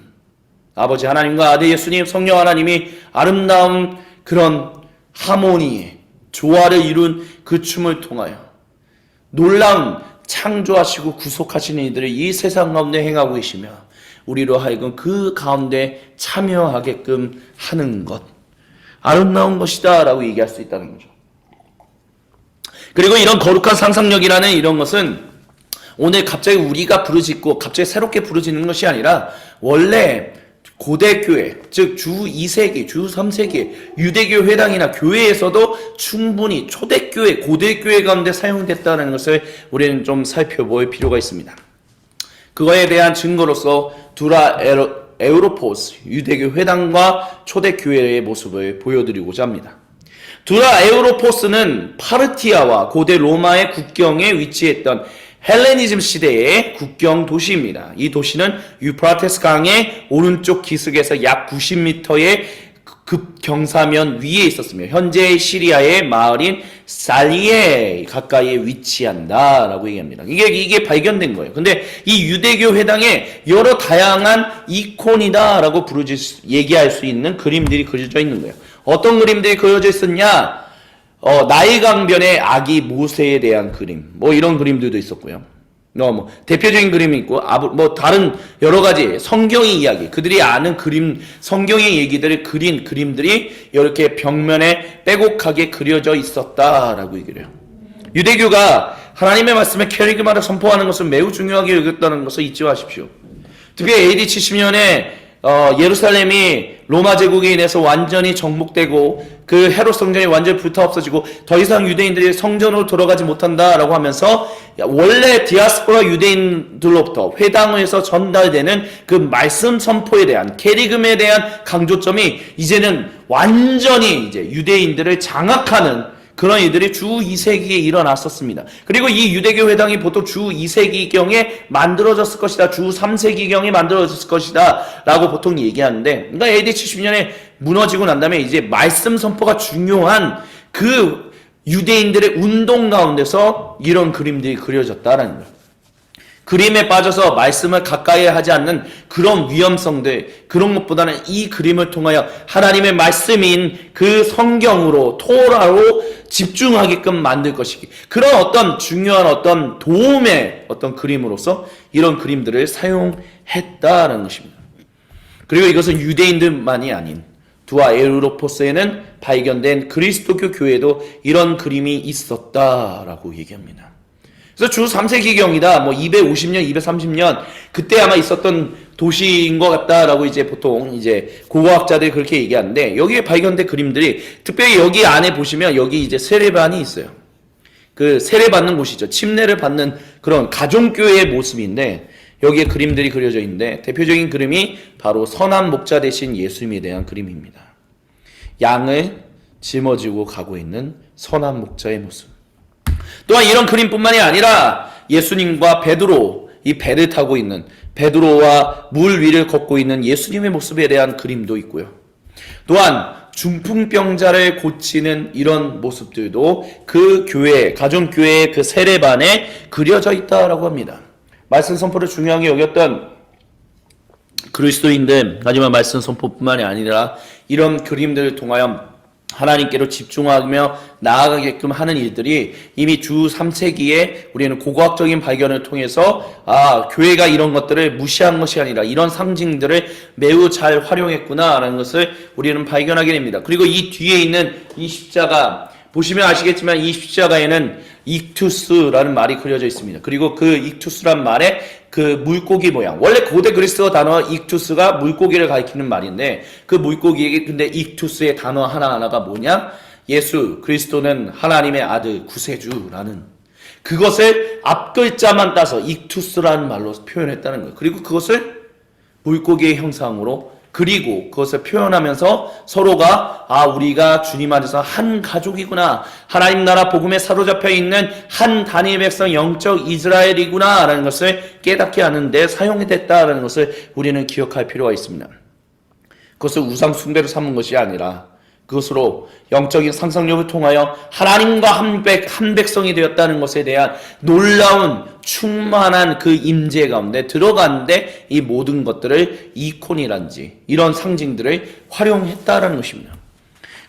아버지 하나님과 아들 예수님, 성령 하나님이 아름다운 그런 하모니의 조화를 이룬 그 춤을 통하여 놀라운 창조하시고 구속하시는 이들을 이 세상 가운데 행하고 계시며 우리로 하여금 그 가운데 참여하게끔 하는 것, 아름다운 것이다 라고 얘기할 수 있다는 거죠. 그리고 이런 거룩한 상상력이라는 이런 것은 오늘 갑자기 우리가 부르짖고 갑자기 새롭게 부르짖는 것이 아니라 원래 고대 교회, 즉 주 2세기, 주 3세기 유대교 회당이나 교회에서도 충분히 초대교회, 고대교회 가운데 사용됐다는 것을 우리는 좀 살펴볼 필요가 있습니다. 그거에 대한 증거로서 두라 에우로포스 유대교 회당과 초대교회의 모습을 보여드리고자 합니다. 두라 에우로포스는 파르티아와 고대 로마의 국경에 위치했던 헬레니즘 시대의 국경 도시입니다. 이 도시는 유프라테스 강의 오른쪽 기슭에서 약 90m의 급경사면 위에 있었으며 현재 시리아의 마을인 살리에 가까이에 위치한다라고 얘기합니다. 이게 발견된 거예요. 근데 이 유대교 회당에 여러 다양한 이콘이다라고 얘기할 수 있는 그림들이 그려져 있는 거예요. 어떤 그림들이 그려져 있었냐? 나일강변의 아기 모세에 대한 그림, 뭐 이런 그림들도 있었고요. 뭐 대표적인 그림이 있고, 뭐 다른 여러 가지 성경의 이야기, 그들이 아는 그림, 성경의 얘기들을 그린 그림들이 이렇게 벽면에 빼곡하게 그려져 있었다라고 얘기를 해요. 유대교가 하나님의 말씀에 캐리그마를 선포하는 것을 매우 중요하게 여겼다는 것을 잊지 마십시오. 특히 AD 70년에 예루살렘이 로마 제국에 인해서 완전히 정복되고 그 헤롯 성전이 완전히 불타없어지고 더 이상 유대인들이 성전으로 돌아가지 못한다라고 하면서 원래 디아스포라 유대인들로부터 회당에서 전달되는 그 말씀 선포에 대한 캐리금에 대한 강조점이 이제는 완전히 이제 유대인들을 장악하는 그런 일들이 주 2세기에 일어났었습니다. 그리고 이 유대교 회당이 보통 주 2세기경에 만들어졌을 것이다, 주 3세기경에 만들어졌을 것이다 라고 보통 얘기하는데, 그러니까 AD 70년에 무너지고 난 다음에 이제 말씀 선포가 중요한 그 유대인들의 운동 가운데서 이런 그림들이 그려졌다라는 거예요. 그림에 빠져서 말씀을 가까이 하지 않는 그런 위험성들, 그런 것보다는 이 그림을 통하여 하나님의 말씀인 그 성경으로, 토라로 집중하게끔 만들 것이기, 그런 어떤 중요한 어떤 도움의 어떤 그림으로서 이런 그림들을 사용했다는 것입니다. 그리고 이것은 유대인들만이 아닌 두아 에우로포스에는 발견된 그리스도교 교회도 이런 그림이 있었다라고 얘기합니다. 그래서 주 3세기경이다, 뭐 250년, 230년, 그때 아마 있었던 도시인 것 같다라고 이제 보통 이제 고고학자들이 그렇게 얘기하는데, 여기에 발견된 그림들이, 특별히 여기 안에 보시면 여기 이제 세례반이 있어요. 그 세례받는 곳이죠. 침례를 받는 그런 가정교회의 모습인데, 여기에 그림들이 그려져 있는데, 대표적인 그림이 바로 선한 목자 되신 예수님에 대한 그림입니다. 양을 짊어지고 가고 있는 선한 목자의 모습. 또한 이런 그림뿐만이 아니라 예수님과 베드로, 이 배를 타고 있는 베드로와 물 위를 걷고 있는 예수님의 모습에 대한 그림도 있고요. 또한 중풍병자를 고치는 이런 모습들도 그 교회, 가정교회의 그 세례반에 그려져 있다라고 합니다. 말씀 선포를 중요하게 여겼던 그리스도인들, 하지만 말씀 선포뿐만이 아니라 이런 그림들을 통하여 하나님께로 집중하며 나아가게끔 하는 일들이 이미 주 3세기에 우리는 고고학적인 발견을 통해서 교회가 이런 것들을 무시한 것이 아니라 이런 상징들을 매우 잘 활용했구나라는 것을 우리는 발견하게 됩니다. 그리고 이 뒤에 있는 이 십자가, 보시면 아시겠지만 이 십자가에는 익투스라는 말이 그려져 있습니다. 그리고 그 익투스란 말에 그 물고기 모양, 원래 고대 그리스어 단어 익투스가 물고기를 가리키는 말인데, 그 물고기에게 근데 익투스의 단어 하나하나가 뭐냐? 예수 그리스도는 하나님의 아들 구세주라는 그것을 앞글자만 따서 익투스라는 말로 표현했다는 거예요. 그리고 그것을 물고기의 형상으로 그리고 그것을 표현하면서 서로가 우리가 주님 안에서 한 가족이구나, 하나님 나라 복음에 사로잡혀 있는 한 단위 백성 영적 이스라엘이구나 라는 것을 깨닫게 하는데 사용됐다는 것을 우리는 기억할 필요가 있습니다. 그것을 우상 숭배로 삼은 것이 아니라 그것으로 영적인 상상력을 통하여 하나님과 한 백성이 되었다는 것에 대한 놀라운 충만한 그 임재 가운데 들어가는데 이 모든 것들을 이콘이란지 이런 상징들을 활용했다라는 것입니다.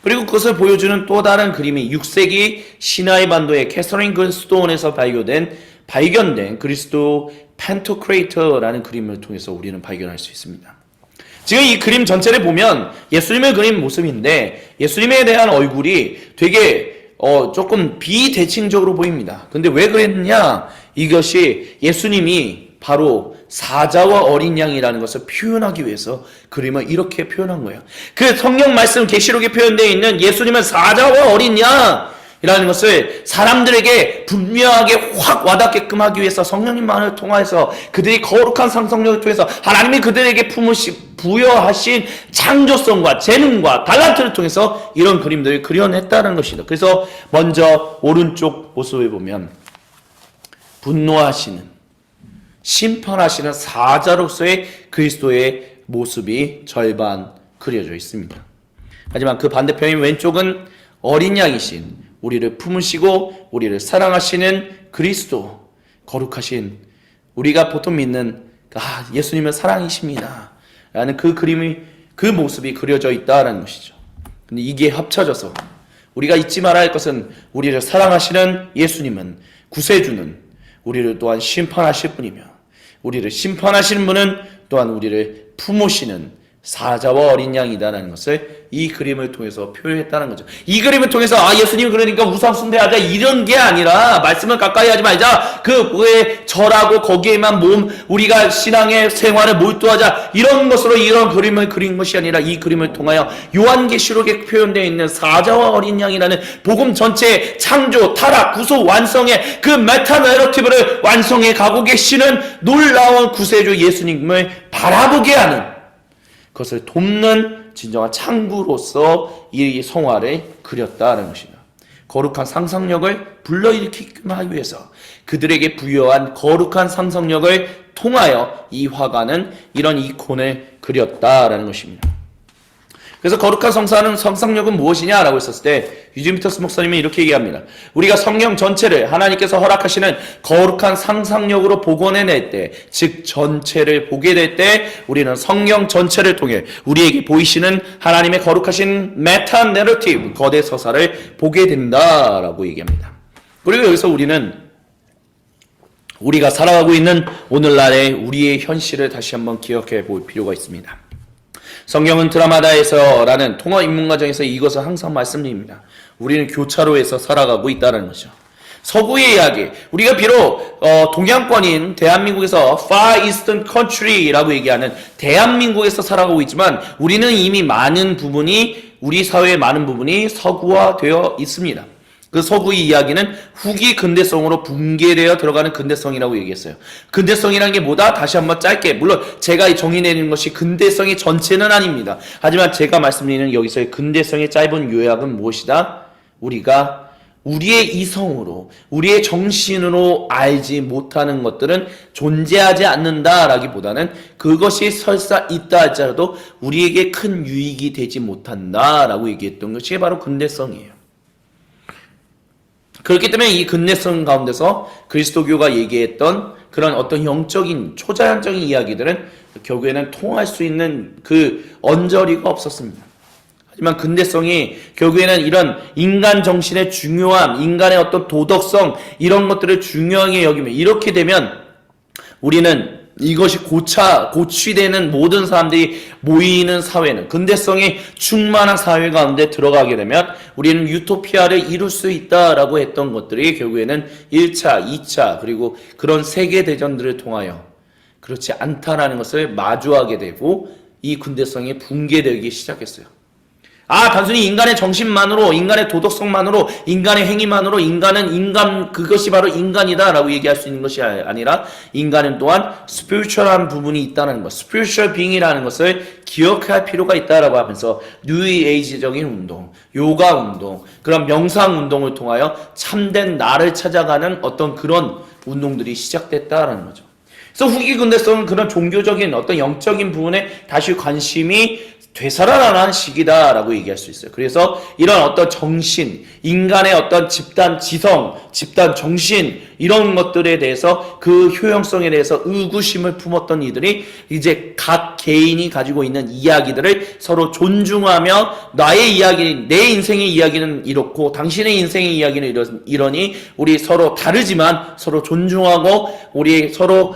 그리고 그것을 보여주는 또 다른 그림이 6세기 시나이 반도의 캐서린 근스톤에서 발견된 그리스도 펜토크레이터라는 그림을 통해서 우리는 발견할 수 있습니다. 지금 이 그림 전체를 보면 예수님을 그린 모습인데 예수님에 대한 얼굴이 되게 조금 비대칭적으로 보입니다. 근데 왜 그랬느냐? 이것이 예수님이 바로 사자와 어린 양이라는 것을 표현하기 위해서 그림을 이렇게 표현한 거예요. 그 성경 말씀 계시록에 표현되어 있는 예수님은 사자와 어린 양이라는 것을 사람들에게 분명하게 확 와닿게끔 하기 위해서 성령님만을 통해서 그들이 거룩한 상상력을 통해서 하나님이 그들에게 부여하신 창조성과 재능과 달란트를 통해서 이런 그림들을 그려냈다는 것이다. 그래서 먼저 오른쪽 모습을 보면 분노하시는, 심판하시는 사자로서의 그리스도의 모습이 절반 그려져 있습니다. 하지만 그 반대편인 왼쪽은 어린 양이신, 우리를 품으시고 우리를 사랑하시는 그리스도, 거룩하신, 우리가 보통 믿는 예수님은 사랑이십니다 라는 그 그림이, 그 모습이 그려져 있다는 것이죠. 근데 이게 합쳐져서 우리가 잊지 말아야 할 것은 우리를 사랑하시는 예수님은, 구세주는 우리를 또한 심판하실 분이며 우리를 심판하시는 분은 또한 우리를 품으시는 사자와 어린 양이다라는 것을 이 그림을 통해서 표현했다는 거죠. 이 그림을 통해서 예수님 그러니까 우상 숭배하자 이런 게 아니라 말씀을 가까이 하지 말자, 그 왜 절하고 거기에만 우리가 신앙의 생활을 몰두하자 이런 것으로 이런 그림을 그린 것이 아니라 이 그림을 통하여 요한계시록에 표현되어 있는 사자와 어린 양이라는 복음 전체의 창조, 타락, 구속, 완성의 그 메타 내러티브를 완성해 가고 계시는 놀라운 구세주 예수님을 바라보게 하는, 그것을 돕는 진정한 창구로서 이 성화를 그렸다는 것입니다. 거룩한 상상력을 불러일으키기 위해서 그들에게 부여한 거룩한 상상력을 통하여 이 화가는 이런 이콘을 그렸다라는 것입니다. 그래서 거룩한 상상력은 무엇이냐라고 했었을 때 유지미터스 목사님은 이렇게 얘기합니다. 우리가 성경 전체를 하나님께서 허락하시는 거룩한 상상력으로 복원해낼 때, 즉 전체를 보게 될 때 우리는 성경 전체를 통해 우리에게 보이시는 하나님의 거룩하신 메타 내러티브, 거대 서사를 보게 된다라고 얘기합니다. 그리고 여기서 우리가 살아가고 있는 오늘날의 우리의 현실을 다시 한번 기억해 볼 필요가 있습니다. 성경은 드라마다에서라는 통화 입문 과정에서 이것을 항상 말씀드립니다. 우리는 교차로에서 살아가고 있다는 것이죠. 서구의 이야기, 우리가 비록 동양권인 대한민국에서 Far Eastern Country라고 얘기하는 대한민국에서 살아가고 있지만 우리는 이미 우리 사회의 많은 부분이 서구화되어 있습니다. 그 서구의 이야기는 후기 근대성으로 붕괴되어 들어가는 근대성이라고 얘기했어요. 근대성이라는 게 뭐다? 다시 한번 짧게, 물론 제가 정의내리는 것이 근대성의 전체는 아닙니다. 하지만 제가 말씀드리는 여기서의 근대성의 짧은 요약은 무엇이다? 우리가 우리의 이성으로, 우리의 정신으로 알지 못하는 것들은 존재하지 않는다라기보다는 그것이 설사 있다 할지라도 우리에게 큰 유익이 되지 못한다라고 얘기했던 것이 바로 근대성이에요. 그렇기 때문에 이 근대성 가운데서 그리스도교가 얘기했던 그런 어떤 영적인 초자연적인 이야기들은 결국에는 통할 수 있는 그 언저리가 없었습니다. 하지만 근대성이 결국에는 이런 인간 정신의 중요함, 인간의 어떤 도덕성 이런 것들을 중요하게 여기면, 이렇게 되면 우리는 이것이 고취되는 모든 사람들이 모이는 사회는, 근대성이 충만한 사회 가운데 들어가게 되면 우리는 유토피아를 이룰 수 있다라고 했던 것들이 결국에는 1차, 2차 그리고 그런 세계대전들을 통하여 그렇지 않다라는 것을 마주하게 되고 이 근대성이 붕괴되기 시작했어요. 단순히 인간의 정신만으로, 인간의 도덕성만으로, 인간의 행위만으로 그것이 바로 인간이다라고 얘기할 수 있는 것이 아니라 인간은 또한 스피리추얼한 부분이 있다는 것, 스피리추얼 빙이라는 것을 기억할 필요가 있다라고 하면서 뉴에이지적인 운동, 요가 운동, 그런 명상 운동을 통하여 참된 나를 찾아가는 어떤 그런 운동들이 시작됐다라는 거죠. 그래서 후기 근대성은 그런 종교적인 어떤 영적인 부분에 다시 관심이 되살아나는 시기다라고 얘기할 수 있어요. 그래서 이런 어떤 정신, 인간의 어떤 집단 지성, 집단 정신 이런 것들에 대해서 그 효용성에 대해서 의구심을 품었던 이들이 이제 각 개인이 가지고 있는 이야기들을 서로 존중하며 나의 이야기, 내 인생의 이야기는 이렇고 당신의 인생의 이야기는 이러니 우리 서로 다르지만 서로 존중하고 우리 서로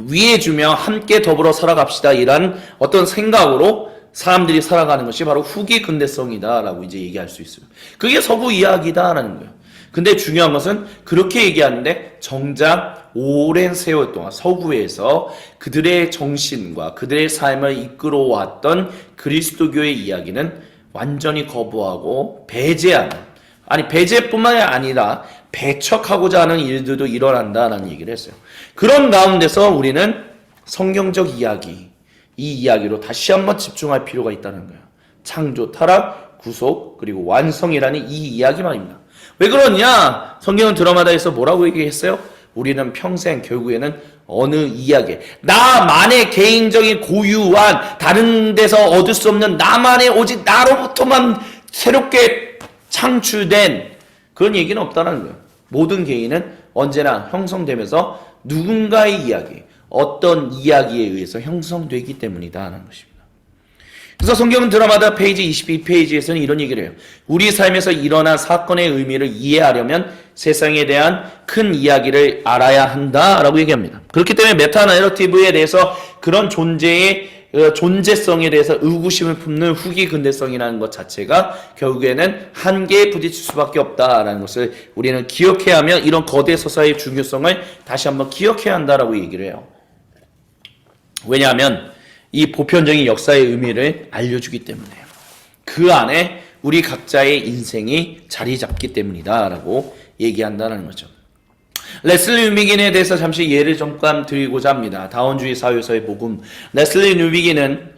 위해주며 함께 더불어 살아갑시다. 이런 어떤 생각으로 사람들이 살아가는 것이 바로 후기 근대성이다 라고 이제 얘기할 수 있어요. 그게 서구 이야기다라는 거예요. 근데 중요한 것은 그렇게 얘기하는데 정작 오랜 세월 동안 서구에서 그들의 정신과 그들의 삶을 이끌어왔던 그리스도교의 이야기는 완전히 거부하고 배제하는, 배제뿐만이 아니라 배척하고자 하는 일들도 일어난다라는 얘기를 했어요. 그런 가운데서 우리는 성경적 이야기, 이 이야기로 다시 한번 집중할 필요가 있다는 거예요. 창조, 타락, 구속, 그리고 완성이라는 이 이야기 말입니다. 왜 그러냐? 성경은 드라마다에서 뭐라고 얘기했어요? 우리는 평생 결국에는 어느 이야기, 나만의 개인적인 고유한 다른 데서 얻을 수 없는 나만의 오직 나로부터만 새롭게 창출된 그런 얘기는 없다는 거예요. 모든 개인은 언제나 형성되면서 누군가의 이야기, 어떤 이야기에 의해서 형성되기 때문이다라는 것입니다. 그래서 성경은 드라마다 페이지 22페이지에서는 이런 얘기를 해요. 우리 삶에서 일어난 사건의 의미를 이해하려면 세상에 대한 큰 이야기를 알아야 한다라고 얘기합니다. 그렇기 때문에 메타 내러티브에 대해서 그런 존재성에 대해서 의구심을 품는 후기 근대성이라는 것 자체가 결국에는 한계에 부딪힐 수밖에 없다라는 것을 우리는 기억해야 하며 이런 거대 서사의 중요성을 다시 한번 기억해야 한다라고 얘기를 해요. 왜냐하면 이 보편적인 역사의 의미를 알려주기 때문에요. 그 안에 우리 각자의 인생이 자리 잡기 때문이다라고 얘기한다는 거죠. 레슬리 뉴비긴에 대해서 잠시 예를 잠깐 드리고자 합니다. 다원주의 사회에서의 복음. 레슬리 뉴비긴은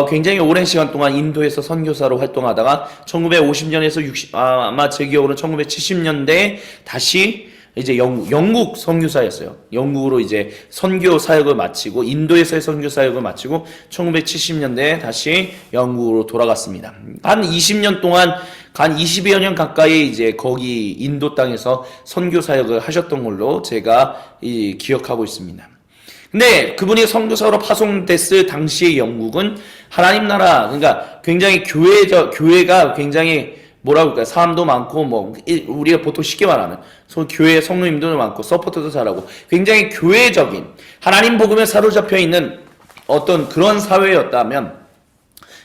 굉장히 오랜 시간 동안 인도에서 선교사로 활동하다가 1950년에서 아마 제 기억으로는 1970년대에 다시 이제 영국 선교사였어요. 영국으로 이제 선교 사역을 마치고 인도에서의 선교 사역을 마치고 1970년대에 다시 영국으로 돌아갔습니다. 한 20년 동안 한 20여 년 가까이 이제 거기 인도 땅에서 선교 사역을 하셨던 걸로 제가 기억하고 있습니다. 근데 그분이 선교사로 파송됐을 당시의 영국은 하나님 나라, 그러니까 굉장히 교회가 굉장히 뭐라고 할까요? 사람도 많고, 우리가 보통 쉽게 말하는, 교회 성도님도 많고, 서포터도 잘하고, 굉장히 교회적인, 하나님 복음에 사로잡혀 있는 어떤 그런 사회였다면,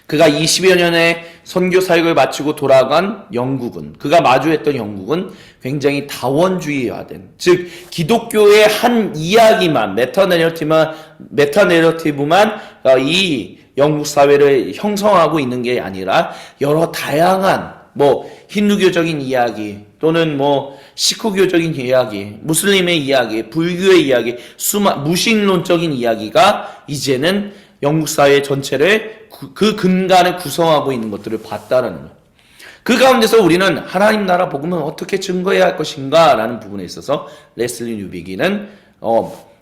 그가 20여 년의 선교 사역을 마치고 돌아간 영국은, 그가 마주했던 영국은 굉장히 다원주의화된, 즉, 기독교의 한 이야기만, 메타 내러티브만 이 영국 사회를 형성하고 있는 게 아니라, 여러 다양한, 힌두교적인 이야기, 또는 시크교적인 이야기, 무슬림의 이야기, 불교의 이야기, 무신론적인 이야기가 이제는 영국 사회 전체를 그 근간을 구성하고 있는 것들을 봤다라는 거예요. 그 가운데서 우리는 하나님 나라 복음은 어떻게 증거해야 할 것인가 라는 부분에 있어서 레슬리 뉴비기는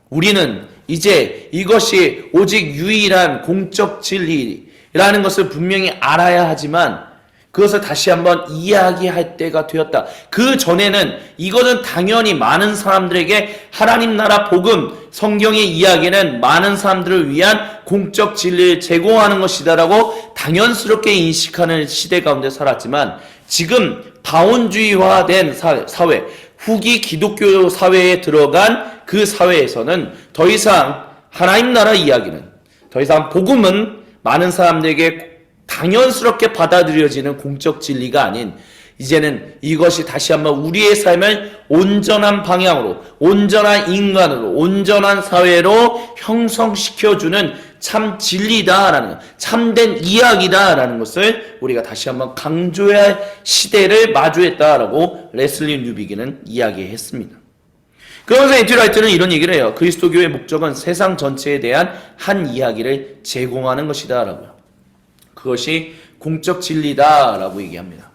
우리는 이제 이것이 오직 유일한 공적 진리라는 것을 분명히 알아야 하지만 그것을 다시 한번 이야기할 때가 되었다. 그 전에는 이것은 당연히 많은 사람들에게 하나님 나라 복음, 성경의 이야기는 많은 사람들을 위한 공적 진리를 제공하는 것이다라고 당연스럽게 인식하는 시대 가운데 살았지만 지금 다원주의화된 사회, 후기 기독교 사회에 들어간 그 사회에서는 더 이상 하나님 나라 이야기는, 더 이상 복음은 많은 사람들에게 당연스럽게 받아들여지는 공적 진리가 아닌 이제는 이것이 다시 한번 우리의 삶을 온전한 방향으로, 온전한 인간으로, 온전한 사회로 형성시켜주는 참 진리다라는, 참된 이야기다라는 것을 우리가 다시 한번 강조해야 할 시대를 마주했다라고 레슬리 뉴비기는 이야기했습니다. 그러면서 엔티 라이트는 이런 얘기를 해요. 그리스도교의 목적은 세상 전체에 대한 한 이야기를 제공하는 것이다 라고요. 그것이 공적 진리다라고 얘기합니다.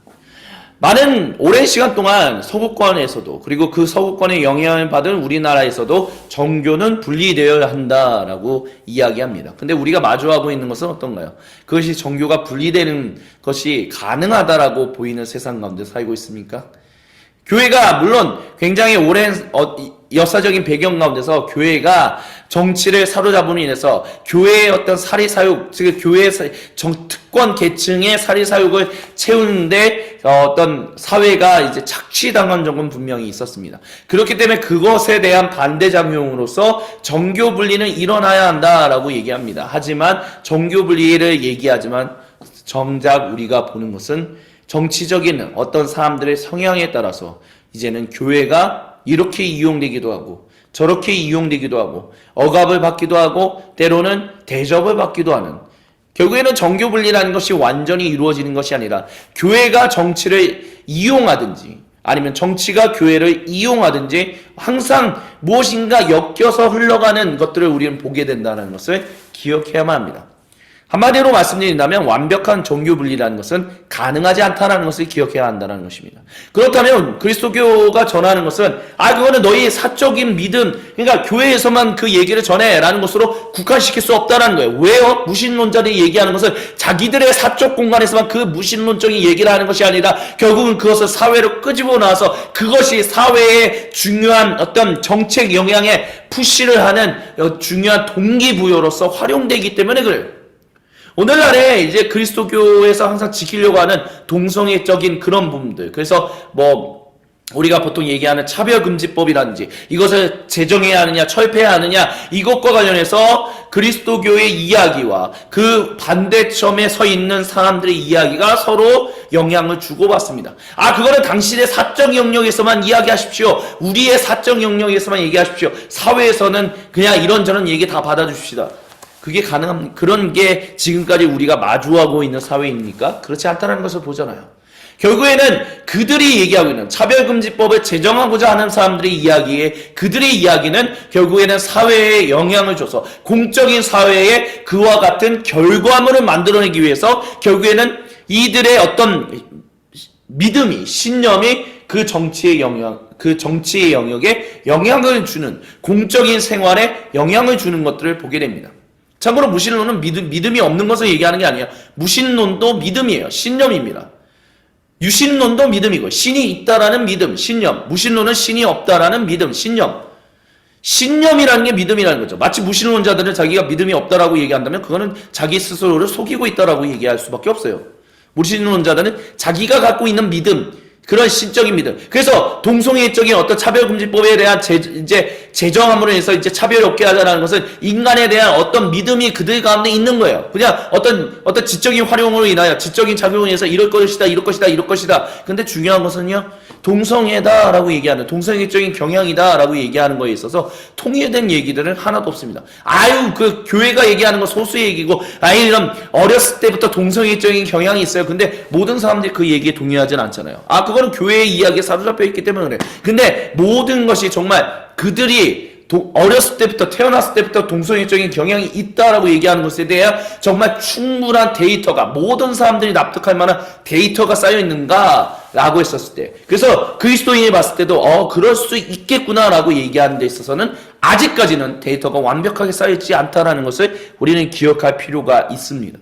많은 오랜 시간 동안 서구권에서도, 그리고 그 서구권의 영향을 받은 우리나라에서도 정교는 분리되어야 한다라고 이야기합니다. 근데 우리가 마주하고 있는 것은 어떤가요? 그것이 정교가 분리되는 것이 가능하다라고 보이는 세상 가운데 살고 있습니까? 교회가 물론 굉장히 오랜 역사적인 배경 가운데서 교회가 정치를 사로잡음으로 인해서 교회의 어떤 사리사욕, 즉 교회의 특권 계층의 사리사욕을 채우는데 어떤 사회가 이제 착취당한 적은 분명히 있었습니다. 그렇기 때문에 그것에 대한 반대작용으로서 정교 분리는 일어나야 한다라고 얘기합니다. 하지만 정교 분리를 얘기하지만 정작 우리가 보는 것은 정치적인 어떤 사람들의 성향에 따라서 이제는 교회가 이렇게 이용되기도 하고 저렇게 이용되기도 하고 억압을 받기도 하고 때로는 대접을 받기도 하는, 결국에는 정교분리라는 것이 완전히 이루어지는 것이 아니라 교회가 정치를 이용하든지 아니면 정치가 교회를 이용하든지 항상 무엇인가 엮여서 흘러가는 것들을 우리는 보게 된다는 것을 기억해야만 합니다. 한마디로 말씀드린다면 완벽한 정교분리라는 것은 가능하지 않다는 것을 기억해야 한다는 것입니다. 그렇다면 그리스도교가 전하는 것은 그거는 너희의 사적인 믿음, 그러니까 교회에서만 그 얘기를 전해라는 것으로 국한시킬 수 없다는 거예요. 왜요? 무신론자들이 얘기하는 것은 자기들의 사적 공간에서만 그 무신론적인 얘기를 하는 것이 아니라 결국은 그것을 사회로 끄집어 나와서 그것이 사회의 중요한 어떤 정책 영향에 푸시를 하는 중요한 동기부여로서 활용되기 때문에 그래요. 오늘날에 이제 그리스도교에서 항상 지키려고 하는 동성애적인 그런 부분들, 그래서 우리가 보통 얘기하는 차별금지법이라든지 이것을 제정해야 하느냐 철폐해야 하느냐 이것과 관련해서 그리스도교의 이야기와 그 반대점에 서 있는 사람들의 이야기가 서로 영향을 주고받습니다. 그거는 당신의 사적 영역에서만 이야기하십시오. 우리의 사적 영역에서만 얘기하십시오. 사회에서는 그냥 이런저런 얘기 다 받아주십시다. 그게 가능합니까? 그런 게 지금까지 우리가 마주하고 있는 사회입니까? 그렇지 않다는 것을 보잖아요. 결국에는 그들이 얘기하고 있는 차별금지법을 제정하고자 하는 사람들의 이야기에, 그들의 이야기는 결국에는 사회에 영향을 줘서 공적인 사회에 그와 같은 결과물을 만들어내기 위해서 결국에는 이들의 어떤 믿음이, 신념이 그 정치의 영역에 영향을 주는, 공적인 생활에 영향을 주는 것들을 보게 됩니다. 참고로 무신론은 믿음이 없는 것을 얘기하는 게 아니에요. 무신론도 믿음이에요. 신념입니다. 유신론도 믿음이고 신이 있다라는 믿음, 신념. 무신론은 신이 없다라는 믿음, 신념. 신념이라는 게 믿음이라는 거죠. 마치 무신론자들은 자기가 믿음이 없다라고 얘기한다면 그거는 자기 스스로를 속이고 있다라고 얘기할 수밖에 없어요. 무신론자들은 자기가 갖고 있는 믿음, 그런 신적인 믿음. 그래서 동성애적인 어떤 차별금지법에 대한 제정함으로 해서 이제 차별이 없게 하자는 것은 인간에 대한 어떤 믿음이 그들 가운데 있는 거예요. 그냥 어떤 지적인 활용으로 인하여 지적인 작용을 해서 이럴 것이다, 이럴 것이다, 이럴 것이다. 근데 중요한 것은요, 동성애다라고 얘기하는, 동성애적인 경향이다라고 얘기하는 거에 있어서 통일된 얘기들은 하나도 없습니다. 그 교회가 얘기하는 건 소수의 얘기고, 이런 어렸을 때부터 동성애적인 경향이 있어요. 근데 모든 사람들이 그 얘기에 동의하진 않잖아요. 그거는 교회의 이야기에 사로잡혀 있기 때문에 그래. 근데 모든 것이 정말 그들이 어렸을 때부터, 태어났을 때부터 동성애적인 경향이 있다라고 얘기하는 것에 대한 정말 충분한 데이터가, 모든 사람들이 납득할 만한 데이터가 쌓여있는가라고 했었을 때, 그래서 그리스도인이 봤을 때도 그럴 수 있겠구나라고 얘기하는 데 있어서는 아직까지는 데이터가 완벽하게 쌓여있지 않다라는 것을 우리는 기억할 필요가 있습니다.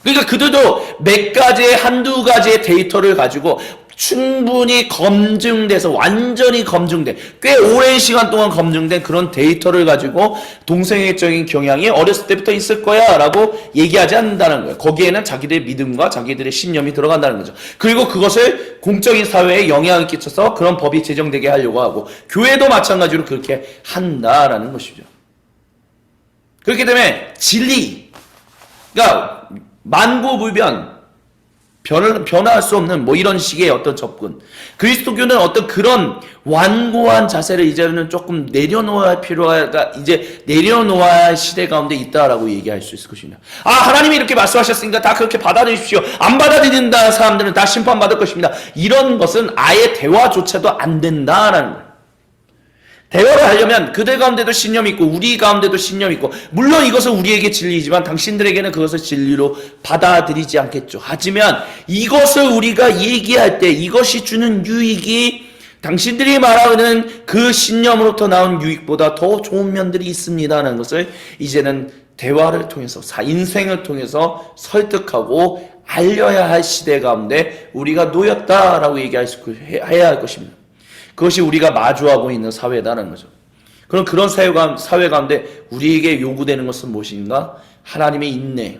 그러니까 그들도 몇 가지의, 한두 가지의 데이터를 가지고 충분히 검증돼서, 완전히 검증된, 꽤 오랜 시간 동안 검증된 그런 데이터를 가지고 동성애적인 경향이 어렸을 때부터 있을 거야 라고 얘기하지 않는다는 거예요. 거기에는 자기들의 믿음과 자기들의 신념이 들어간다는 거죠. 그리고 그것을 공적인 사회에 영향을 끼쳐서 그런 법이 제정되게 하려고 하고, 교회도 마찬가지로 그렇게 한다라는 것이죠. 그렇기 때문에 진리, 그러니까 만고불변, 변화할 수 없는 뭐 이런 식의 어떤 접근. 그리스도교는 어떤 그런 완고한 자세를 이제는 조금 내려놓아야 할 필요가, 이제 내려놓아야 할 시대 가운데 있다라고 얘기할 수 있을 것입니다. 하나님이 이렇게 말씀하셨으니까 다 그렇게 받아들이십시오. 안 받아들인다 사람들은 다 심판받을 것입니다. 이런 것은 아예 대화조차도 안 된다라는 거예요. 대화를 하려면 그들 가운데도 신념이 있고 우리 가운데도 신념이 있고, 물론 이것은 우리에게 진리이지만 당신들에게는 그것을 진리로 받아들이지 않겠죠. 하지만 이것을 우리가 얘기할 때 이것이 주는 유익이 당신들이 말하는 그 신념으로부터 나온 유익보다 더 좋은 면들이 있습니다라는 것을 이제는 대화를 통해서, 인생을 통해서 설득하고 알려야 할 시대 가운데 우리가 놓였다라고 해야 할 것입니다. 그것이 우리가 마주하고 있는 사회다라는 거죠. 그럼 그런 사회 가운데 우리에게 요구되는 것은 무엇인가? 하나님의 인내.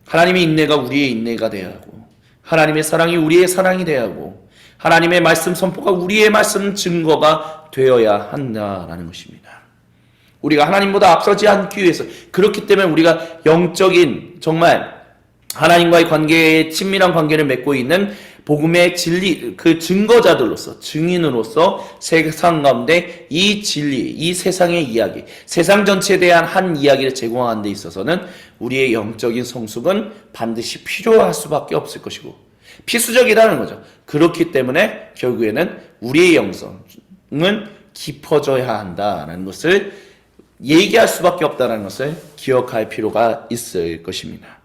하나님의 인내가 우리의 인내가 되어야 하고, 하나님의 사랑이 우리의 사랑이 되어야 하고, 하나님의 말씀 선포가 우리의 말씀 증거가 되어야 한다라는 것입니다. 우리가 하나님보다 앞서지 않기 위해서, 그렇기 때문에 우리가 영적인 정말 하나님과의 관계에 친밀한 관계를 맺고 있는 복음의 진리, 그 증거자들로서, 증인으로서 세상 가운데 이 진리, 이 세상의 이야기, 세상 전체에 대한 한 이야기를 제공하는 데 있어서는 우리의 영적인 성숙은 반드시 필요할 수밖에 없을 것이고 필수적이라는 거죠. 그렇기 때문에 결국에는 우리의 영성은 깊어져야 한다는 것을 얘기할 수밖에 없다는 것을 기억할 필요가 있을 것입니다.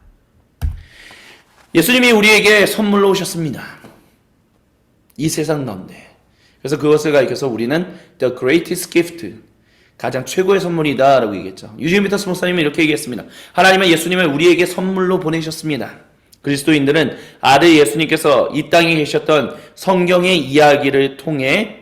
예수님이 우리에게 선물로 오셨습니다. 이 세상 가운데. 그래서 그것을 가리켜서 우리는 the greatest gift, 가장 최고의 선물이다 라고 얘기했죠. 유진 피터스 목사님은 이렇게 얘기했습니다. 하나님은 예수님을 우리에게 선물로 보내셨습니다. 그리스도인들은 아들 예수님께서 이 땅에 계셨던 성경의 이야기를 통해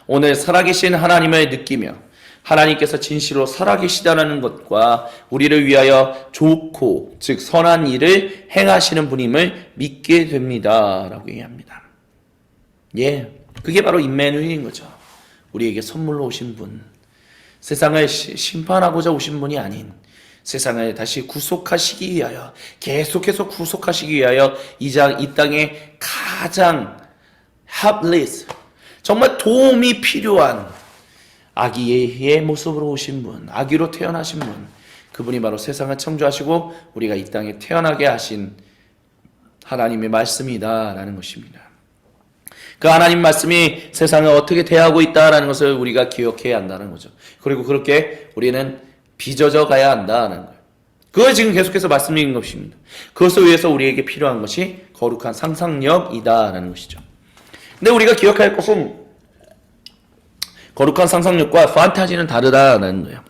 오늘 살아계신 하나님을 느끼며 하나님께서 진실로 살아계시다는 것과 우리를 위하여 좋고 즉 선한 일을 행하시는 분임을 믿게 됩니다 라고 얘기합니다. 그게 바로 임마누엘인 거죠. 우리에게 선물로 오신 분, 세상을 심판하고자 오신 분이 아닌 세상을 다시 구속하시기 위하여, 계속해서 구속하시기 위하여 이 땅에 가장 helpless, 정말 도움이 필요한 아기의 모습으로 오신 분, 아기로 태어나신 분, 그분이 바로 세상을 창조하시고 우리가 이 땅에 태어나게 하신 하나님의 말씀이다라는 것입니다. 그 하나님 말씀이 세상을 어떻게 대하고 있다라는 것을 우리가 기억해야 한다는 거죠. 그리고 그렇게 우리는 빚어져 가야 한다는 거예요. 그걸 지금 계속해서 말씀드리는 것입니다. 그것을 위해서 우리에게 필요한 것이 거룩한 상상력이다라는 것이죠. 근데 우리가 기억할 것은 거룩한 상상력과 판타지는 다르다는 거예요.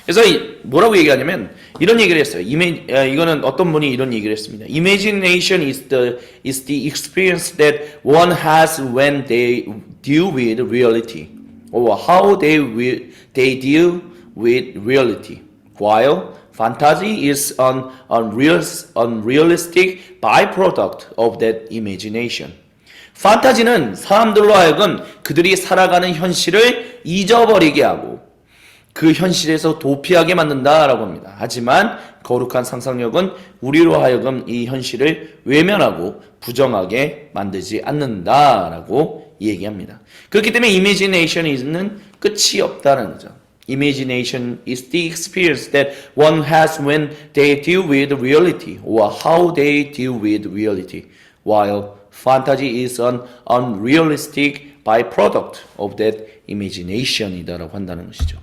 그래서 뭐라고 얘기하냐면 이런 얘기를 했어요. 이거는 어떤 분이 이런 얘기를 했습니다. Imagination is the experience that one has when they deal with reality, or how they deal with reality, while fantasy is an unrealistic byproduct of that imagination. 판타지는 사람들로 하여금 그들이 살아가는 현실을 잊어버리게 하고 그 현실에서 도피하게 만든다라고 합니다. 하지만 거룩한 상상력은 우리로 하여금 이 현실을 외면하고 부정하게 만들지 않는다라고 얘기합니다. 그렇기 때문에 imagination은 끝이 없다는 거죠. Imagination is the experience that one has when they deal with reality, or how they deal with reality, while fantasy is an unrealistic byproduct of that imagination이다라고 한다는 것이죠.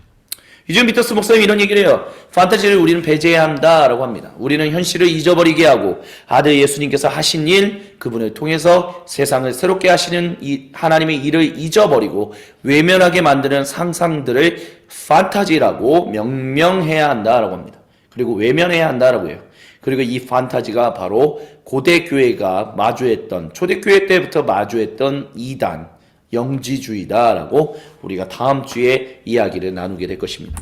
유진 피터스 목사님이 이런 얘기를 해요. 판타지를 우리는 배제해야 한다라고 합니다. 우리는 현실을 잊어버리게 하고 아들 예수님께서 하신 일, 그분을 통해서 세상을 새롭게 하시는 이 하나님의 일을 잊어버리고 외면하게 만드는 상상들을 판타지라고 명명해야 한다라고 합니다. 그리고 외면해야 한다라고 해요. 그리고 이 판타지가 바로 고대 교회가 마주했던, 초대교회 때부터 마주했던 이단, 영지주의다라고 우리가 다음 주에 이야기를 나누게 될 것입니다.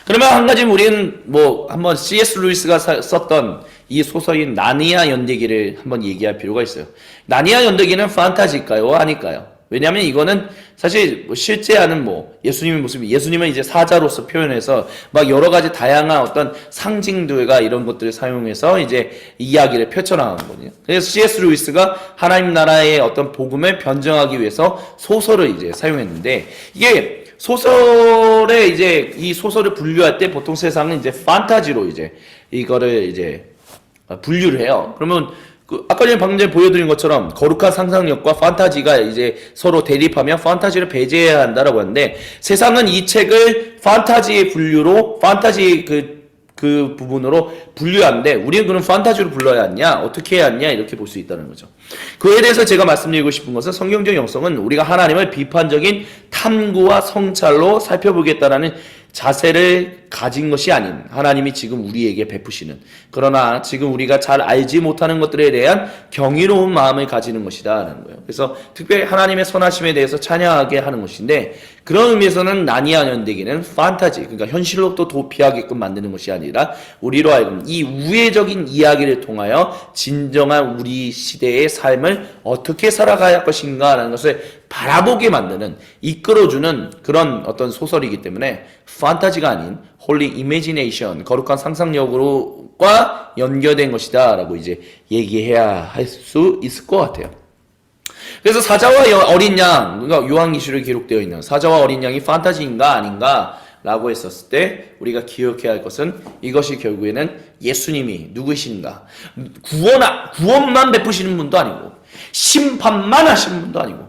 그러면 한 가지 우리는 한번 C.S. 루이스가 썼던 이 소설인 나니아 연대기를 한번 얘기할 필요가 있어요. 나니아 연대기는 판타지일까요? 아닐까요? 왜냐하면 이거는 사실 뭐 실제하는 뭐 예수님의 모습이, 예수님은 이제 사자로서 표현해서 막 여러 가지 다양한 어떤 상징들과 이런 것들을 사용해서 이제 이야기를 펼쳐나가는 거거든요. 그래서 C.S. 루이스가 하나님 나라의 어떤 복음을 변증하기 위해서 소설을 이제 사용했는데, 이게 소설에 이제 이 소설을 분류할 때 보통 세상은 이제 판타지로 이제 이거를 이제 분류를 해요. 그러면 아까 전에 방금 전에 보여드린 것처럼 거룩한 상상력과 판타지가 이제 서로 대립하면 판타지를 배제해야 한다라고 하는데, 세상은 이 책을 판타지의 분류로, 판타지 그 부분으로 분류하는데, 우리는 그럼 판타지로 불러야 하냐, 어떻게 해야 하냐, 이렇게 볼 수 있다는 거죠. 그에 대해서 제가 말씀드리고 싶은 것은, 성경적 영성은 우리가 하나님을 비판적인 탐구와 성찰로 살펴보겠다라는 자세를 가진 것이 아닌, 하나님이 지금 우리에게 베푸시는, 그러나 지금 우리가 잘 알지 못하는 것들에 대한 경이로운 마음을 가지는 것이다 라는 거예요. 그래서 특별히 하나님의 선하심에 대해서 찬양하게 하는 것인데, 그런 의미에서는 나니아 연대기는 판타지, 그러니까 현실로 또 도피하게끔 만드는 것이 아니라 우리로 하여금 이 우회적인 이야기를 통하여 진정한 우리 시대의 삶을 어떻게 살아가야 할 것인가 라는 것을 바라보게 만드는, 이끌어주는 그런 어떤 소설이기 때문에 판타지가 아닌 홀리 이미지네이션, 거룩한 상상력으로과 연결된 것이다 라고 이제 얘기해야 할 수 있을 것 같아요. 그래서 사자와 어린 양, 그러니까 요한계시록에 기록되어 있는 사자와 어린 양이 판타지인가 아닌가 라고 했었을 때 우리가 기억해야 할 것은, 이것이 결국에는 예수님이 누구신가, 구원만 베푸시는 분도 아니고 심판만 하시는 분도 아니고,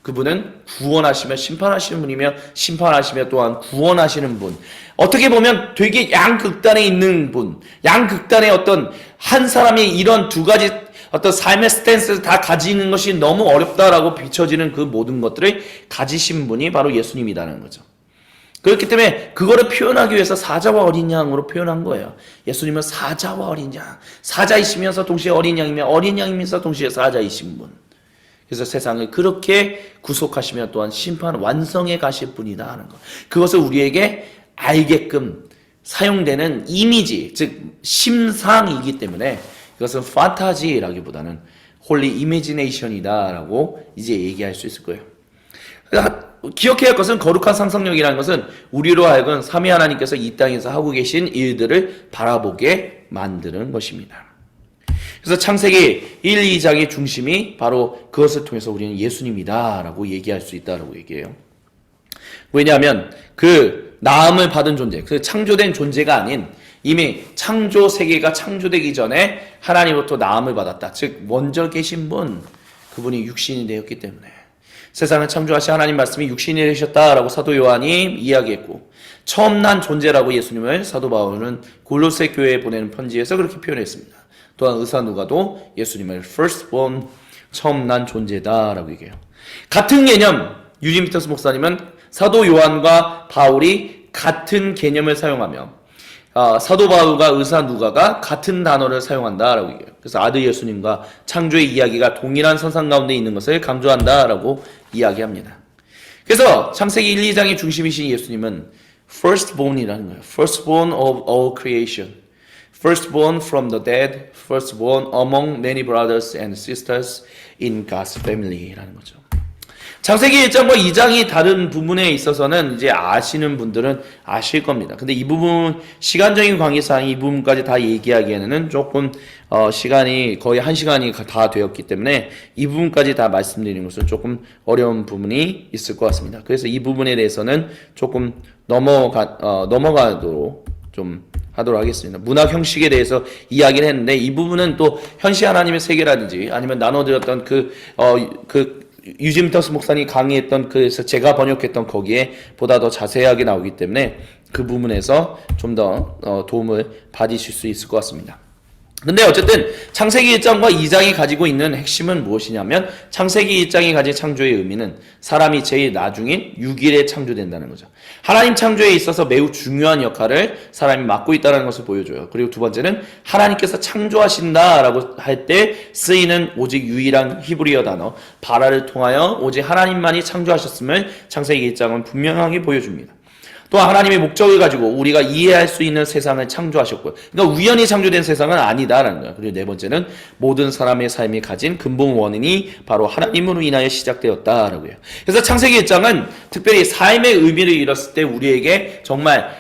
그분은 구원하시며 심판하시는 분이며, 심판하시며 또한 구원하시는 분, 어떻게 보면 되게 양극단에 있는 분, 양극단의 어떤 한 사람이 이런 두 가지 어떤 삶의 스탠스를 다 가지는 것이 너무 어렵다라고 비춰지는 그 모든 것들을 가지신 분이 바로 예수님이라는 거죠. 그렇기 때문에 그거를 표현하기 위해서 사자와 어린 양으로 표현한 거예요. 예수님은 사자와 어린 양, 사자이시면서 동시에 어린 양이며 어린 양이면서 동시에 사자이신 분. 그래서 세상을 그렇게 구속하시며 또한 심판 완성해 가실 분이다 하는 것. 그것을 우리에게 알게끔 사용되는 이미지, 즉 심상이기 때문에 이것은 판타지라기보다는 홀리 이미지네이션이다 라고 이제 얘기할 수 있을 거예요. 기억해야 할 것은, 거룩한 상상력이라는 것은 우리로 하여금 삼위 하나님께서 이 땅에서 하고 계신 일들을 바라보게 만드는 것입니다. 그래서 창세기 1, 2장의 중심이 바로 그것을 통해서 우리는 예수님이다 라고 얘기할 수 있다라고 얘기해요. 왜냐하면 그 나음을 받은 존재, 그 창조된 존재가 아닌, 이미 창조 세계가 창조되기 전에 하나님으로부터 나음을 받았다. 즉 먼저 계신 분, 그분이 육신이 되었기 때문에 세상을 창조하신 하나님 말씀이 육신이 되셨다라고 사도 요한이 이야기했고, 처음 난 존재라고 예수님을 사도 바울은 골로새 교회에 보내는 편지에서 그렇게 표현했습니다. 또한 의사 누가도 예수님을 firstborn, 처음 난 존재다라고 얘기해요. 같은 개념, 유진 피터스 목사님은 사도 요한과 바울이 같은 개념을 사용하며, 사도 바울과 의사 누가가 같은 단어를 사용한다라고 얘기해요. 그래서 아들 예수님과 창조의 이야기가 동일한 선상 가운데 있는 것을 강조한다라고 이야기합니다. 그래서 창세기 1, 2장의 중심이신 예수님은 firstborn이라는 거예요. firstborn of all creation, firstborn from the dead, firstborn among many brothers and sisters in God's family라는 거죠. 창세기 1장과 2장이 다른 부분에 있어서는 이제 아시는 분들은 아실 겁니다. 근데 이 부분, 시간적인 관계상 이 부분까지 다 얘기하기에는 조금 시간이 거의 1시간이 다 되었기 때문에 이 부분까지 다 말씀드리는 것은 조금 어려운 부분이 있을 것 같습니다. 그래서 이 부분에 대해서는 조금 넘어가도록 좀 하도록 하겠습니다. 문학 형식에 대해서 이야기를 했는데, 이 부분은 또 현시 하나님의 세계라든지 아니면 나눠드렸던 유진 피터스 목사님이 강의했던 그래서 제가 번역했던 거기에 보다 더 자세하게 나오기 때문에 그 부분에서 좀 더 도움을 받으실 수 있을 것 같습니다. 근데 어쨌든 창세기 1장과 2장이 가지고 있는 핵심은 무엇이냐면, 창세기 1장이 가진 창조의 의미는 사람이 제일 나중인 6일에 창조된다는 거죠. 하나님 창조에 있어서 매우 중요한 역할을 사람이 맡고 있다는 것을 보여줘요. 그리고 두 번째는 하나님께서 창조하신다라고 할 때 쓰이는 오직 유일한 히브리어 단어 바라를 통하여 오직 하나님만이 창조하셨음을 창세기 1장은 분명하게 보여줍니다. 또 하나님의 목적을 가지고 우리가 이해할 수 있는 세상을 창조하셨고요. 그러니까 우연히 창조된 세상은 아니다라는 거예요. 그리고 네 번째는 모든 사람의 삶이 가진 근본 원인이 바로 하나님으로 인하여 시작되었다라고 해요. 그래서 창세기 1장은 특별히 삶의 의미를 잃었을 때 우리에게 정말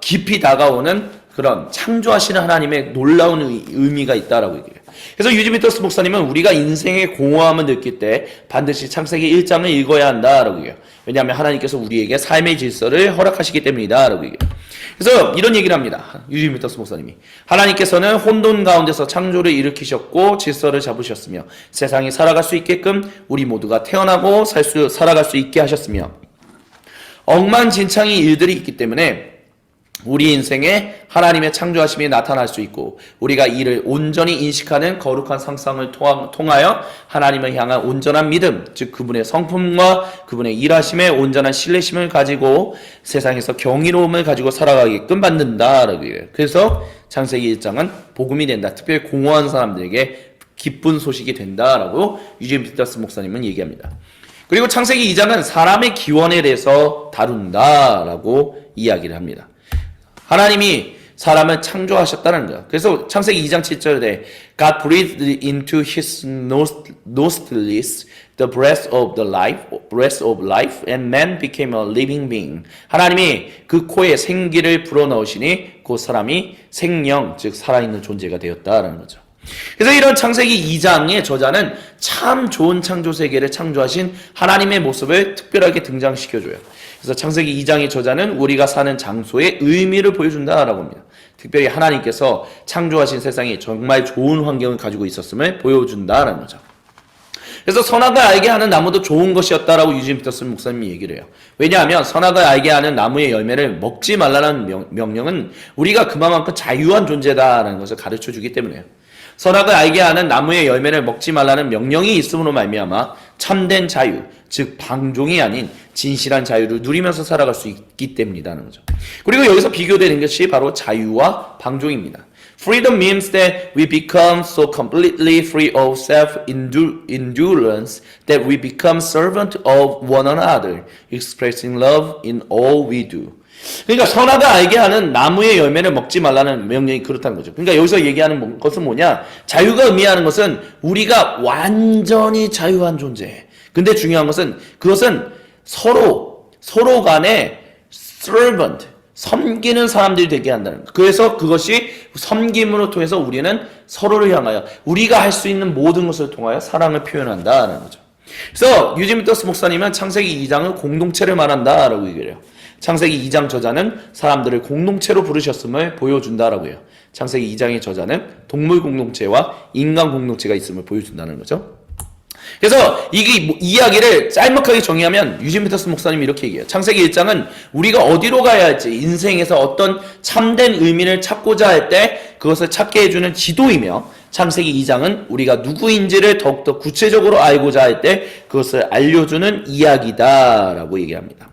깊이 다가오는 그런 창조하시는 하나님의 놀라운 의미가 있다라고 얘기해요. 그래서 유지미터스 목사님은 우리가 인생의 공허함을 느낄 때 반드시 창세기 1장을 읽어야 한다라고 해요. 왜냐하면 하나님께서 우리에게 삶의 질서를 허락하시기 때문이다라고 얘기해요. 그래서 이런 얘기를 합니다. 유지미터스 목사님이. 하나님께서는 혼돈 가운데서 창조를 일으키셨고 질서를 잡으셨으며 세상이 살아갈 수 있게끔 우리 모두가 태어나고 살아갈 수 있게 하셨으며 엉망진창의 일들이 있기 때문에 우리 인생에 하나님의 창조하심이 나타날 수 있고 우리가 이를 온전히 인식하는 거룩한 상상을 통하여 하나님을 향한 온전한 믿음, 즉 그분의 성품과 그분의 일하심에 온전한 신뢰심을 가지고 세상에서 경이로움을 가지고 살아가게끔 만든다라고 해요. 그래서 창세기 1장은 복음이 된다. 특별히 공허한 사람들에게 기쁜 소식이 된다라고 유지미터스 목사님은 얘기합니다. 그리고 창세기 2장은 사람의 기원에 대해서 다룬다라고 이야기를 합니다. 하나님이 사람을 창조하셨다는 거예요. 그래서 창세기 2장 7절에 God breathed into his nostrils the breath of life, and man became a living being. 하나님이 그 코에 생기를 불어넣으시니 그 사람이 생명, 즉 살아있는 존재가 되었다라는 거죠. 그래서 이런 창세기 2장의 저자는 참 좋은 창조 세계를 창조하신 하나님의 모습을 특별하게 등장시켜줘요. 그래서 창세기 2장의 저자는 우리가 사는 장소의 의미를 보여준다라고 합니다. 특별히 하나님께서 창조하신 세상이 정말 좋은 환경을 가지고 있었음을 보여준다라는 거죠. 그래서 선악을 알게 하는 나무도 좋은 것이었다라고 유지미터스 목사님이 얘기를 해요. 왜냐하면 선악을 알게 하는 나무의 열매를 먹지 말라는 명령은 우리가 그만큼 자유한 존재다라는 것을 가르쳐 주기 때문에요. 선악을 알게 하는 나무의 열매를 먹지 말라는 명령이 있음으로 말미암아 참된 자유, 즉 방종이 아닌 진실한 자유를 누리면서 살아갈 수 있기 때문이라는 거죠. 그리고 여기서 비교되는 것이 바로 자유와 방종입니다. Freedom means that we become so completely free of self-indulgence that we become servant of one another, expressing love in all we do. 그러니까 선악을 알게 하는 나무의 열매를 먹지 말라는 명령이 그렇다는 거죠. 그러니까 여기서 얘기하는 것은 뭐냐? 자유가 의미하는 것은 우리가 완전히 자유한 존재. 근데 중요한 것은 그것은 서로 간에 servant, 섬기는 사람들이 되게 한다는 거예요. 그래서 그것이 섬김으로 통해서 우리는 서로를 향하여 우리가 할 수 있는 모든 것을 통하여 사랑을 표현한다는 거죠. 그래서 유지미터스 목사님은 창세기 2장은 공동체를 말한다라고 얘기를 해요. 창세기 2장 저자는 사람들을 공동체로 부르셨음을 보여준다라고 해요. 창세기 2장의 저자는 동물 공동체와 인간 공동체가 있음을 보여준다는 거죠. 그래서 이 이야기를 짤막하게 정의하면 유지미터스 목사님이 이렇게 얘기해요. 창세기 1장은 우리가 어디로 가야 할지, 인생에서 어떤 참된 의미를 찾고자 할 때 그것을 찾게 해주는 지도이며, 창세기 2장은 우리가 누구인지를 더욱더 구체적으로 알고자 할 때 그것을 알려주는 이야기다라고 얘기합니다.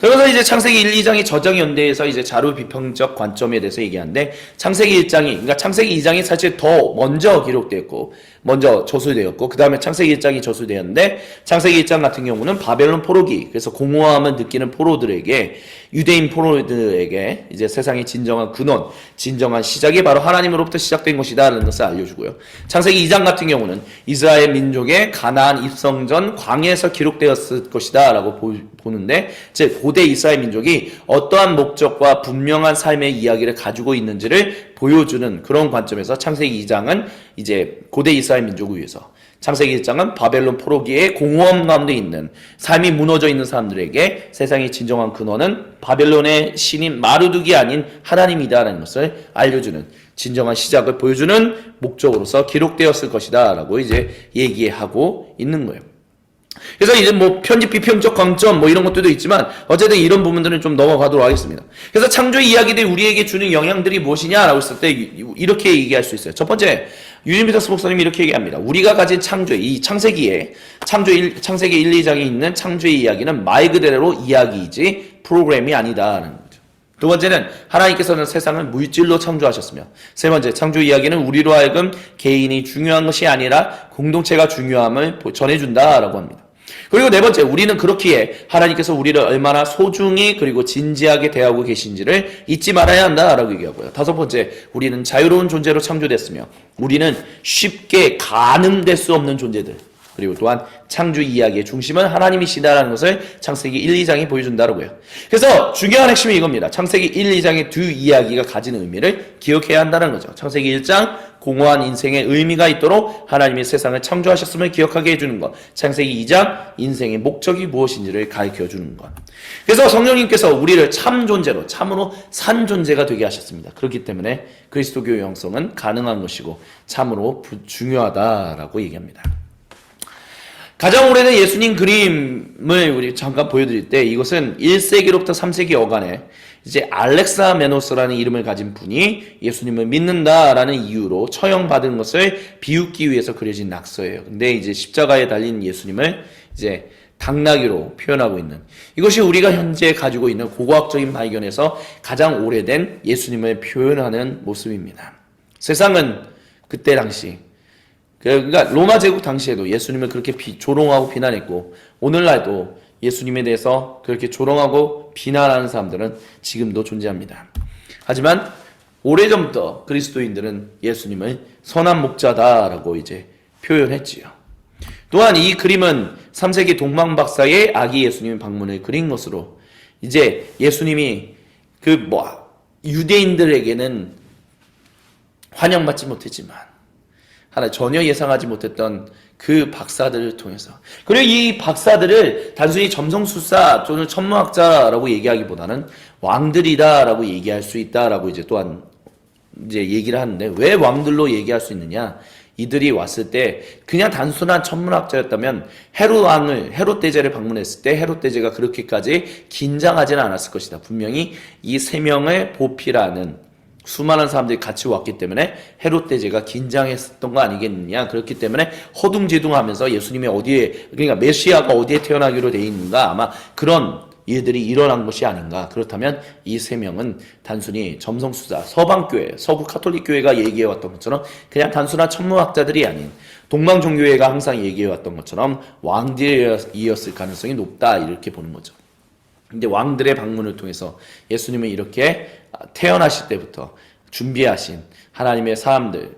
그래서 이제 창세기 1, 2장이 저장 연대에서 이제 자료 비평적 관점에 대해서 얘기하는데, 창세기 1장이, 그러니까 창세기 2장이 사실 더 먼저 기록되었고, 먼저 저술되었고, 그 다음에 창세기 1장이 저술되었는데, 창세기 1장 같은 경우는 바벨론 포로기, 그래서 공허함을 느끼는 포로들에게, 유대인 포로들에게 이제 세상의 진정한 근원, 진정한 시작이 바로 하나님으로부터 시작된 것이다라는 것을 알려주고요. 창세기 2장 같은 경우는 이스라엘 민족의 가나안 입성 전 광야에서 기록되었을 것이다라고 보는데, 즉 고대 이스라엘 민족이 어떠한 목적과 분명한 삶의 이야기를 가지고 있는지를 보여주는 그런 관점에서 창세기 2장은 이제 고대 이스라엘 민족을 위해서, 창세기 1장은 바벨론 포로기의 공허함 가운데 있는 삶이 무너져 있는 사람들에게 세상의 진정한 근원은 바벨론의 신인 마르둑이 아닌 하나님이다라는 것을 알려주는 진정한 시작을 보여주는 목적으로서 기록되었을 것이다 라고 이제 얘기하고 있는 거예요. 그래서 이제 뭐 편집 비평적 관점 뭐 이런 것들도 있지만 어쨌든 이런 부분들은 좀 넘어가도록 하겠습니다. 그래서 창조 이야기들이 우리에게 주는 영향들이 무엇이냐라고 했을 때 이렇게 얘기할 수 있어요. 첫 번째, 유지미터스 목사님이 이렇게 얘기합니다. 우리가 가진 창조의 이 창세기 1, 2장에 있는 창조의 이야기는 말 그대로 이야기이지 프로그램이 아니다라는 거죠. 두 번째는 하나님께서는 세상을 물질로 창조하셨으며, 세 번째, 창조 이야기는 우리로 하여금 개인이 중요한 것이 아니라 공동체가 중요함을 전해준다라고 합니다. 그리고 네 번째, 우리는 그렇기에 하나님께서 우리를 얼마나 소중히 그리고 진지하게 대하고 계신지를 잊지 말아야 한다라고 얘기하고요. 다섯 번째, 우리는 자유로운 존재로 창조됐으며 우리는 쉽게 가늠될 수 없는 존재들. 그리고 또한 창조 이야기의 중심은 하나님이시다라는 것을 창세기 1, 2장이 보여준다고요. 그래서 중요한 핵심이 이겁니다. 창세기 1, 2장의 두 이야기가 가지는 의미를 기억해야 한다는 거죠. 창세기 1장 공허한 인생의 의미가 있도록 하나님이 세상을 창조하셨음을 기억하게 해주는 것. 창세기 2장 인생의 목적이 무엇인지를 가르쳐주는 것. 그래서 성령님께서 우리를 참 존재로, 참으로 산 존재가 되게 하셨습니다. 그렇기 때문에 그리스도교의 영성은 가능한 것이고 참으로 중요하다라고 얘기합니다. 가장 오래된 예수님 그림을 우리 잠깐 보여드릴 때, 이것은 1세기로부터 3세기 어간에 이제 알렉사메노스라는 이름을 가진 분이 예수님을 믿는다라는 이유로 처형받은 것을 비웃기 위해서 그려진 낙서예요. 근데 이제 십자가에 달린 예수님을 이제 당나귀로 표현하고 있는, 이것이 우리가 현재 가지고 있는 고고학적인 발견에서 가장 오래된 예수님을 표현하는 모습입니다. 세상은 그때 당시, 그러니까 로마 제국 당시에도 예수님을 그렇게 조롱하고 비난했고, 오늘날도 예수님에 대해서 그렇게 조롱하고 비난하는 사람들은 지금도 존재합니다. 하지만 오래전부터 그리스도인들은 예수님을 선한 목자다라고 이제 표현했지요. 또한 이 그림은 3세기 동방박사의 아기 예수님 방문을 그린 것으로, 이제 예수님이 유대인들에게는 환영받지 못했지만 하나 전혀 예상하지 못했던 그 박사들을 통해서, 그리고 이 박사들을 단순히 점성술사 또는 천문학자라고 얘기하기보다는 왕들이다라고 얘기할 수 있다라고 이제 또한 이제 얘기를 하는데, 왜 왕들로 얘기할 수 있느냐? 이들이 왔을 때 그냥 단순한 천문학자였다면 헤롯 대제를 방문했을 때 헤롯 대제가 그렇게까지 긴장하지는 않았을 것이다. 분명히 이 세 명을 보필하는 수많은 사람들이 같이 왔기 때문에 헤롯 대제가 긴장했었던 거 아니겠느냐. 그렇기 때문에 허둥지둥하면서 예수님이 어디에, 그러니까 메시아가 어디에 태어나기로 돼 있는가, 아마 그런 일들이 일어난 것이 아닌가. 그렇다면 이 세 명은 단순히 점성수자, 서방교회, 서구 카톨릭교회가 얘기해왔던 것처럼 그냥 단순한 천문학자들이 아닌, 동방종교회가 항상 얘기해왔던 것처럼 왕들이었을 가능성이 높다, 이렇게 보는 거죠. 근데 왕들의 방문을 통해서 예수님은 이렇게 태어나실 때부터 준비하신 하나님의 사람들을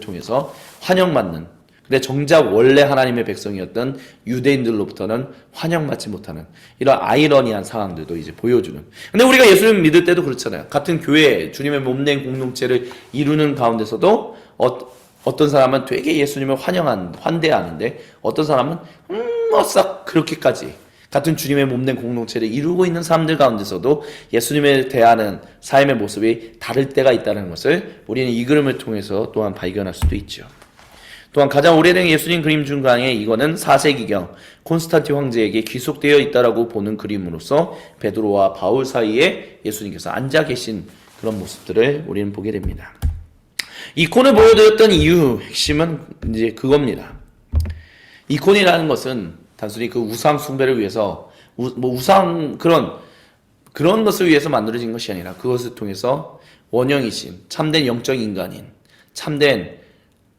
통해서 환영받는, 근데 정작 원래 하나님의 백성이었던 유대인들로부터는 환영받지 못하는 이런 아이러니한 상황들도 이제 보여주는. 근데 우리가 예수님 믿을 때도 그렇잖아요. 같은 교회, 주님의 몸된 공동체를 이루는 가운데서도 어떤 사람은 되게 예수님을 환대하는데, 어떤 사람은 싹 그렇게까지 같은 주님의 몸된 공동체를 이루고 있는 사람들 가운데서도 예수님에 대하는 삶의 모습이 다를 때가 있다는 것을 우리는 이 그림을 통해서 또한 발견할 수도 있죠. 또한 가장 오래된 예수님 그림 중 중에 이거는 4세기경 콘스탄틴 황제에게 귀속되어 있다라고 보는 그림으로서 베드로와 바울 사이에 예수님께서 앉아 계신 그런 모습들을 우리는 보게 됩니다. 이콘을 보여드렸던 이유 핵심은 이제 그겁니다. 이콘이라는 것은 단순히 그 우상 숭배를 위해서 그런 것을 위해서 만들어진 것이 아니라, 그것을 통해서 원형이신 참된 영적 인간인, 참된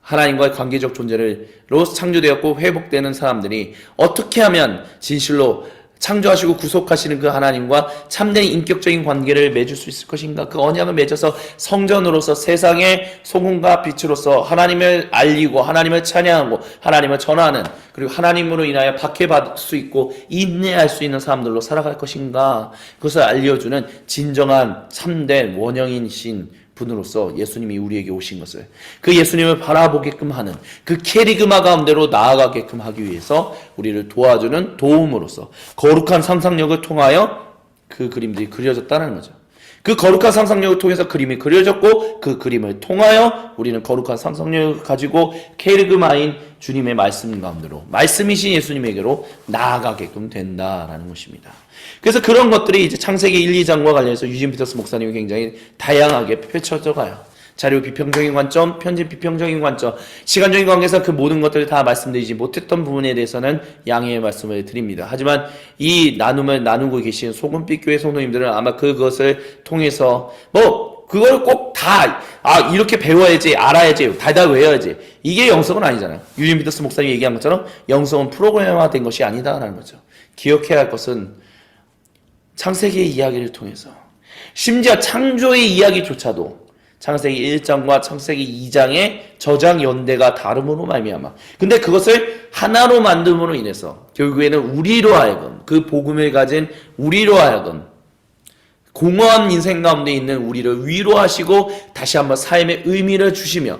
하나님과의 관계적 존재로 창조되었고 회복되는 사람들이 어떻게 하면 진실로 창조하시고 구속하시는 그 하나님과 참된 인격적인 관계를 맺을 수 있을 것인가, 그 언약을 맺어서 성전으로서 세상의 소금과 빛으로서 하나님을 알리고 하나님을 찬양하고 하나님을 전하는, 그리고 하나님으로 인하여 박해받을 수 있고 인내할 수 있는 사람들로 살아갈 것인가, 그것을 알려주는 진정한 참된 원형이신 분으로서 예수님이 우리에게 오신 것을, 그 예수님을 바라보게끔 하는 그 캐리그마 가운데로 나아가게끔 하기 위해서 우리를 도와주는 도움으로서 거룩한 상상력을 통하여 그 그림들이 그려졌다는 거죠. 그 거룩한 상상력을 통해서 그림이 그려졌고, 그 그림을 통하여 우리는 거룩한 상상력을 가지고 캐리그마인 주님의 말씀 가운데로, 말씀이신 예수님에게로 나아가게끔 된다라는 것입니다. 그래서 그런 것들이 이제 창세기 1, 2장과 관련해서 유진 피터스 목사님이 굉장히 다양하게 펼쳐져 가요. 자료 비평적인 관점, 편집 비평적인 관점, 시간적인 관계에서 그 모든 것들을 다 말씀드리지 못했던 부분에 대해서는 양해의 말씀을 드립니다. 하지만 이 나눔을 나누고 계신 소금빛 교회 성도님들은 아마 그것을 통해서 그걸 꼭 다, 이렇게 배워야지, 알아야지, 다 외워야지. 이게 영성은 아니잖아요. 유진 피터스 목사님이 얘기한 것처럼 영성은 프로그램화된 것이 아니다라는 거죠. 기억해야 할 것은 창세기의 이야기를 통해서, 심지어 창조의 이야기조차도 창세기 1장과 창세기 2장의 저장 연대가 다름으로 말미암아. 근데 그것을 하나로 만듦으로 인해서 결국에는 우리로 하여금, 그 복음을 가진 우리로 하여금 공허한 인생 가운데 있는 우리를 위로하시고 다시 한번 삶의 의미를 주시며,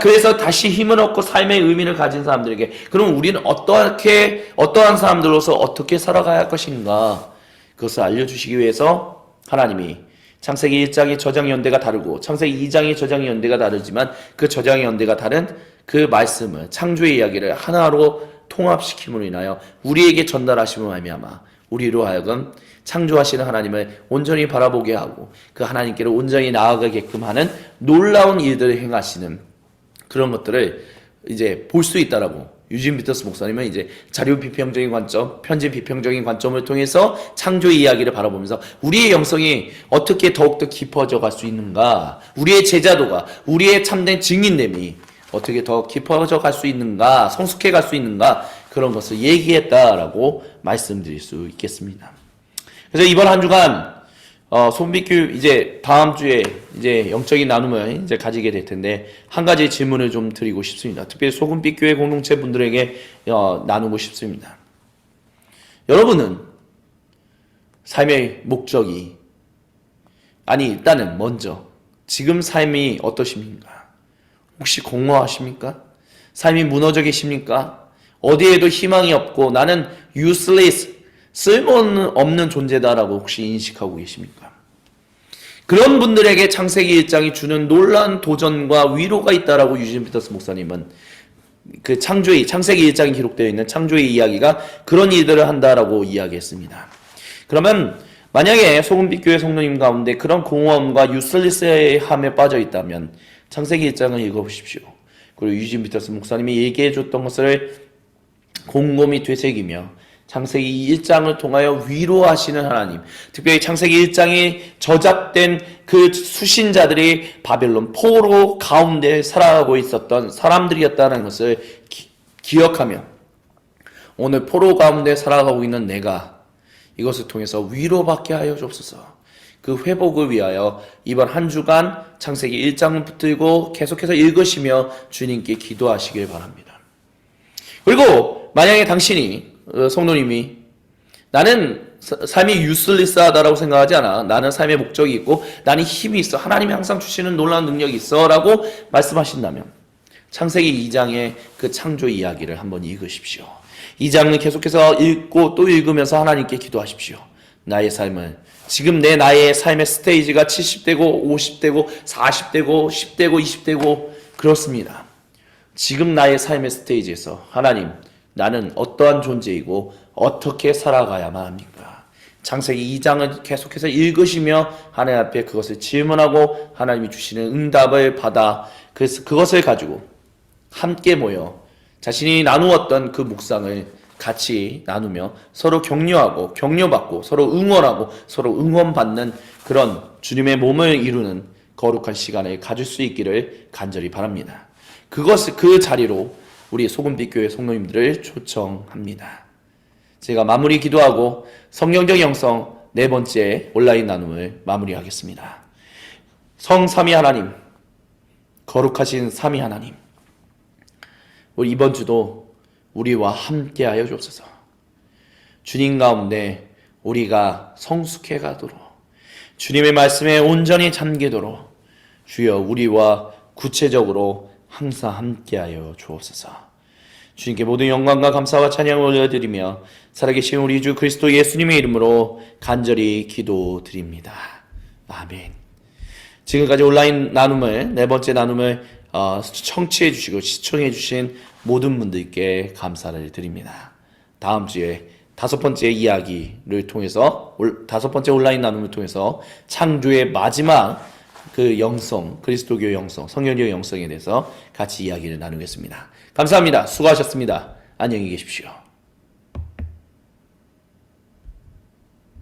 그래서 다시 힘을 얻고 삶의 의미를 가진 사람들에게, 그럼 우리는 어떠한 사람들로서 어떻게 살아가야 할 것인가, 그것을 알려주시기 위해서 하나님이 창세기 1장의 저장 연대가 다르고 창세기 2장의 저장 연대가 다르지만 그 저장 연대가 다른 그 말씀을, 창조의 이야기를 하나로 통합시킴으로 인하여 우리에게 전달하심으로 말미암아 우리로 하여금 창조하시는 하나님을 온전히 바라보게 하고 그 하나님께로 온전히 나아가게끔 하는 놀라운 일들을 행하시는 그런 것들을 이제 볼 수 있다라고 유진 피터스 목사님은 이제 자료 비평적인 관점, 편집 비평적인 관점을 통해서 창조의 이야기를 바라보면서 우리의 영성이 어떻게 더욱더 깊어져 갈 수 있는가, 우리의 제자도가, 우리의 참된 증인됨이 어떻게 더 깊어져 갈 수 있는가, 성숙해 갈 수 있는가, 그런 것을 얘기했다라고 말씀드릴 수 있겠습니다. 그래서 이번 한 주간 소금빛교회 이제 다음 주에 이제 영적인 나눔을 이제 가지게 될 텐데 한 가지 질문을 좀 드리고 싶습니다. 특별히 소금빛교회 공동체 분들에게 나누고 싶습니다. 여러분은 삶의 목적이, 일단은 먼저 지금 삶이 어떠십니까? 혹시 공허하십니까? 삶이 무너져 계십니까? 어디에도 희망이 없고 나는 useless, 쓸모없는 존재다라고 혹시 인식하고 계십니까? 그런 분들에게 창세기 1장이 주는 놀라운 도전과 위로가 있다라고 유진 피터스 목사님은 그 창세기 1장에 기록되어 있는 창조의 이야기가 그런 일들을 한다라고 이야기했습니다. 그러면 만약에 소금빛 교회 성도님 가운데 그런 공허함과 유슬리스함에 빠져 있다면 창세기 1장을 읽어보십시오. 그리고 유진 피터스 목사님이 얘기해줬던 것을 곰곰이 되새기며 창세기 1장을 통하여 위로하시는 하나님, 특별히 창세기 1장에 저작된 그 수신자들이 바벨론 포로 가운데 살아가고 있었던 사람들이었다는 것을 기억하며 오늘 포로 가운데 살아가고 있는 내가 이것을 통해서 위로받게 하여 주옵소서. 그 회복을 위하여 이번 한 주간 창세기 1장을 붙들고 계속해서 읽으시며 주님께 기도하시길 바랍니다. 그리고 만약에 당신이 성도님이 나는 삶이 유슬리스하다라고 생각하지 않아, 나는 삶의 목적이 있고 나는 힘이 있어, 하나님이 항상 주시는 놀라운 능력이 있어 라고 말씀하신다면 창세기 2장의 그 창조 이야기를 한번 읽으십시오. 2장을 계속해서 읽고 또 읽으면서 하나님께 기도하십시오. 나의 삶을, 지금 나의 삶의 스테이지가 70대고 50대고 40대고 10대고 20대고 그렇습니다. 지금 나의 삶의 스테이지에서 하나님, 나는 어떠한 존재이고 어떻게 살아가야만 합니까? 창세기 2장을 계속해서 읽으시며 하나님 앞에 그것을 질문하고 하나님이 주시는 응답을 받아 그것을 가지고 함께 모여 자신이 나누었던 그 묵상을 같이 나누며 서로 격려하고 격려받고 서로 응원하고 서로 응원받는 그런 주님의 몸을 이루는 거룩한 시간을 가질 수 있기를 간절히 바랍니다. 그 자리로 우리 소금빛 교회 성도님들을 초청합니다. 제가 마무리 기도하고 성경적 영성 4번째 온라인 나눔을 마무리하겠습니다. 성삼위 하나님, 거룩하신 삼위 하나님, 우리 이번 주도 우리와 함께하여 주옵소서. 주님 가운데 우리가 성숙해 가도록, 주님의 말씀에 온전히 잠기도록 주여 우리와 구체적으로 항상 함께하여 주옵소서. 주님께 모든 영광과 감사와 찬양을 올려드리며 살아계신 우리 주 그리스도 예수님의 이름으로 간절히 기도드립니다. 아멘. 지금까지 온라인 나눔을, 4번째 나눔을 청취해 주시고 시청해 주신 모든 분들께 감사를 드립니다. 다음 주에 5번째 이야기를 통해서, 5번째 온라인 나눔을 통해서 창조의 마지막 그 영성, 그리스도교 영성, 성령의 영성에 대해서 같이 이야기를 나누겠습니다. 감사합니다. 수고하셨습니다. 안녕히 계십시오.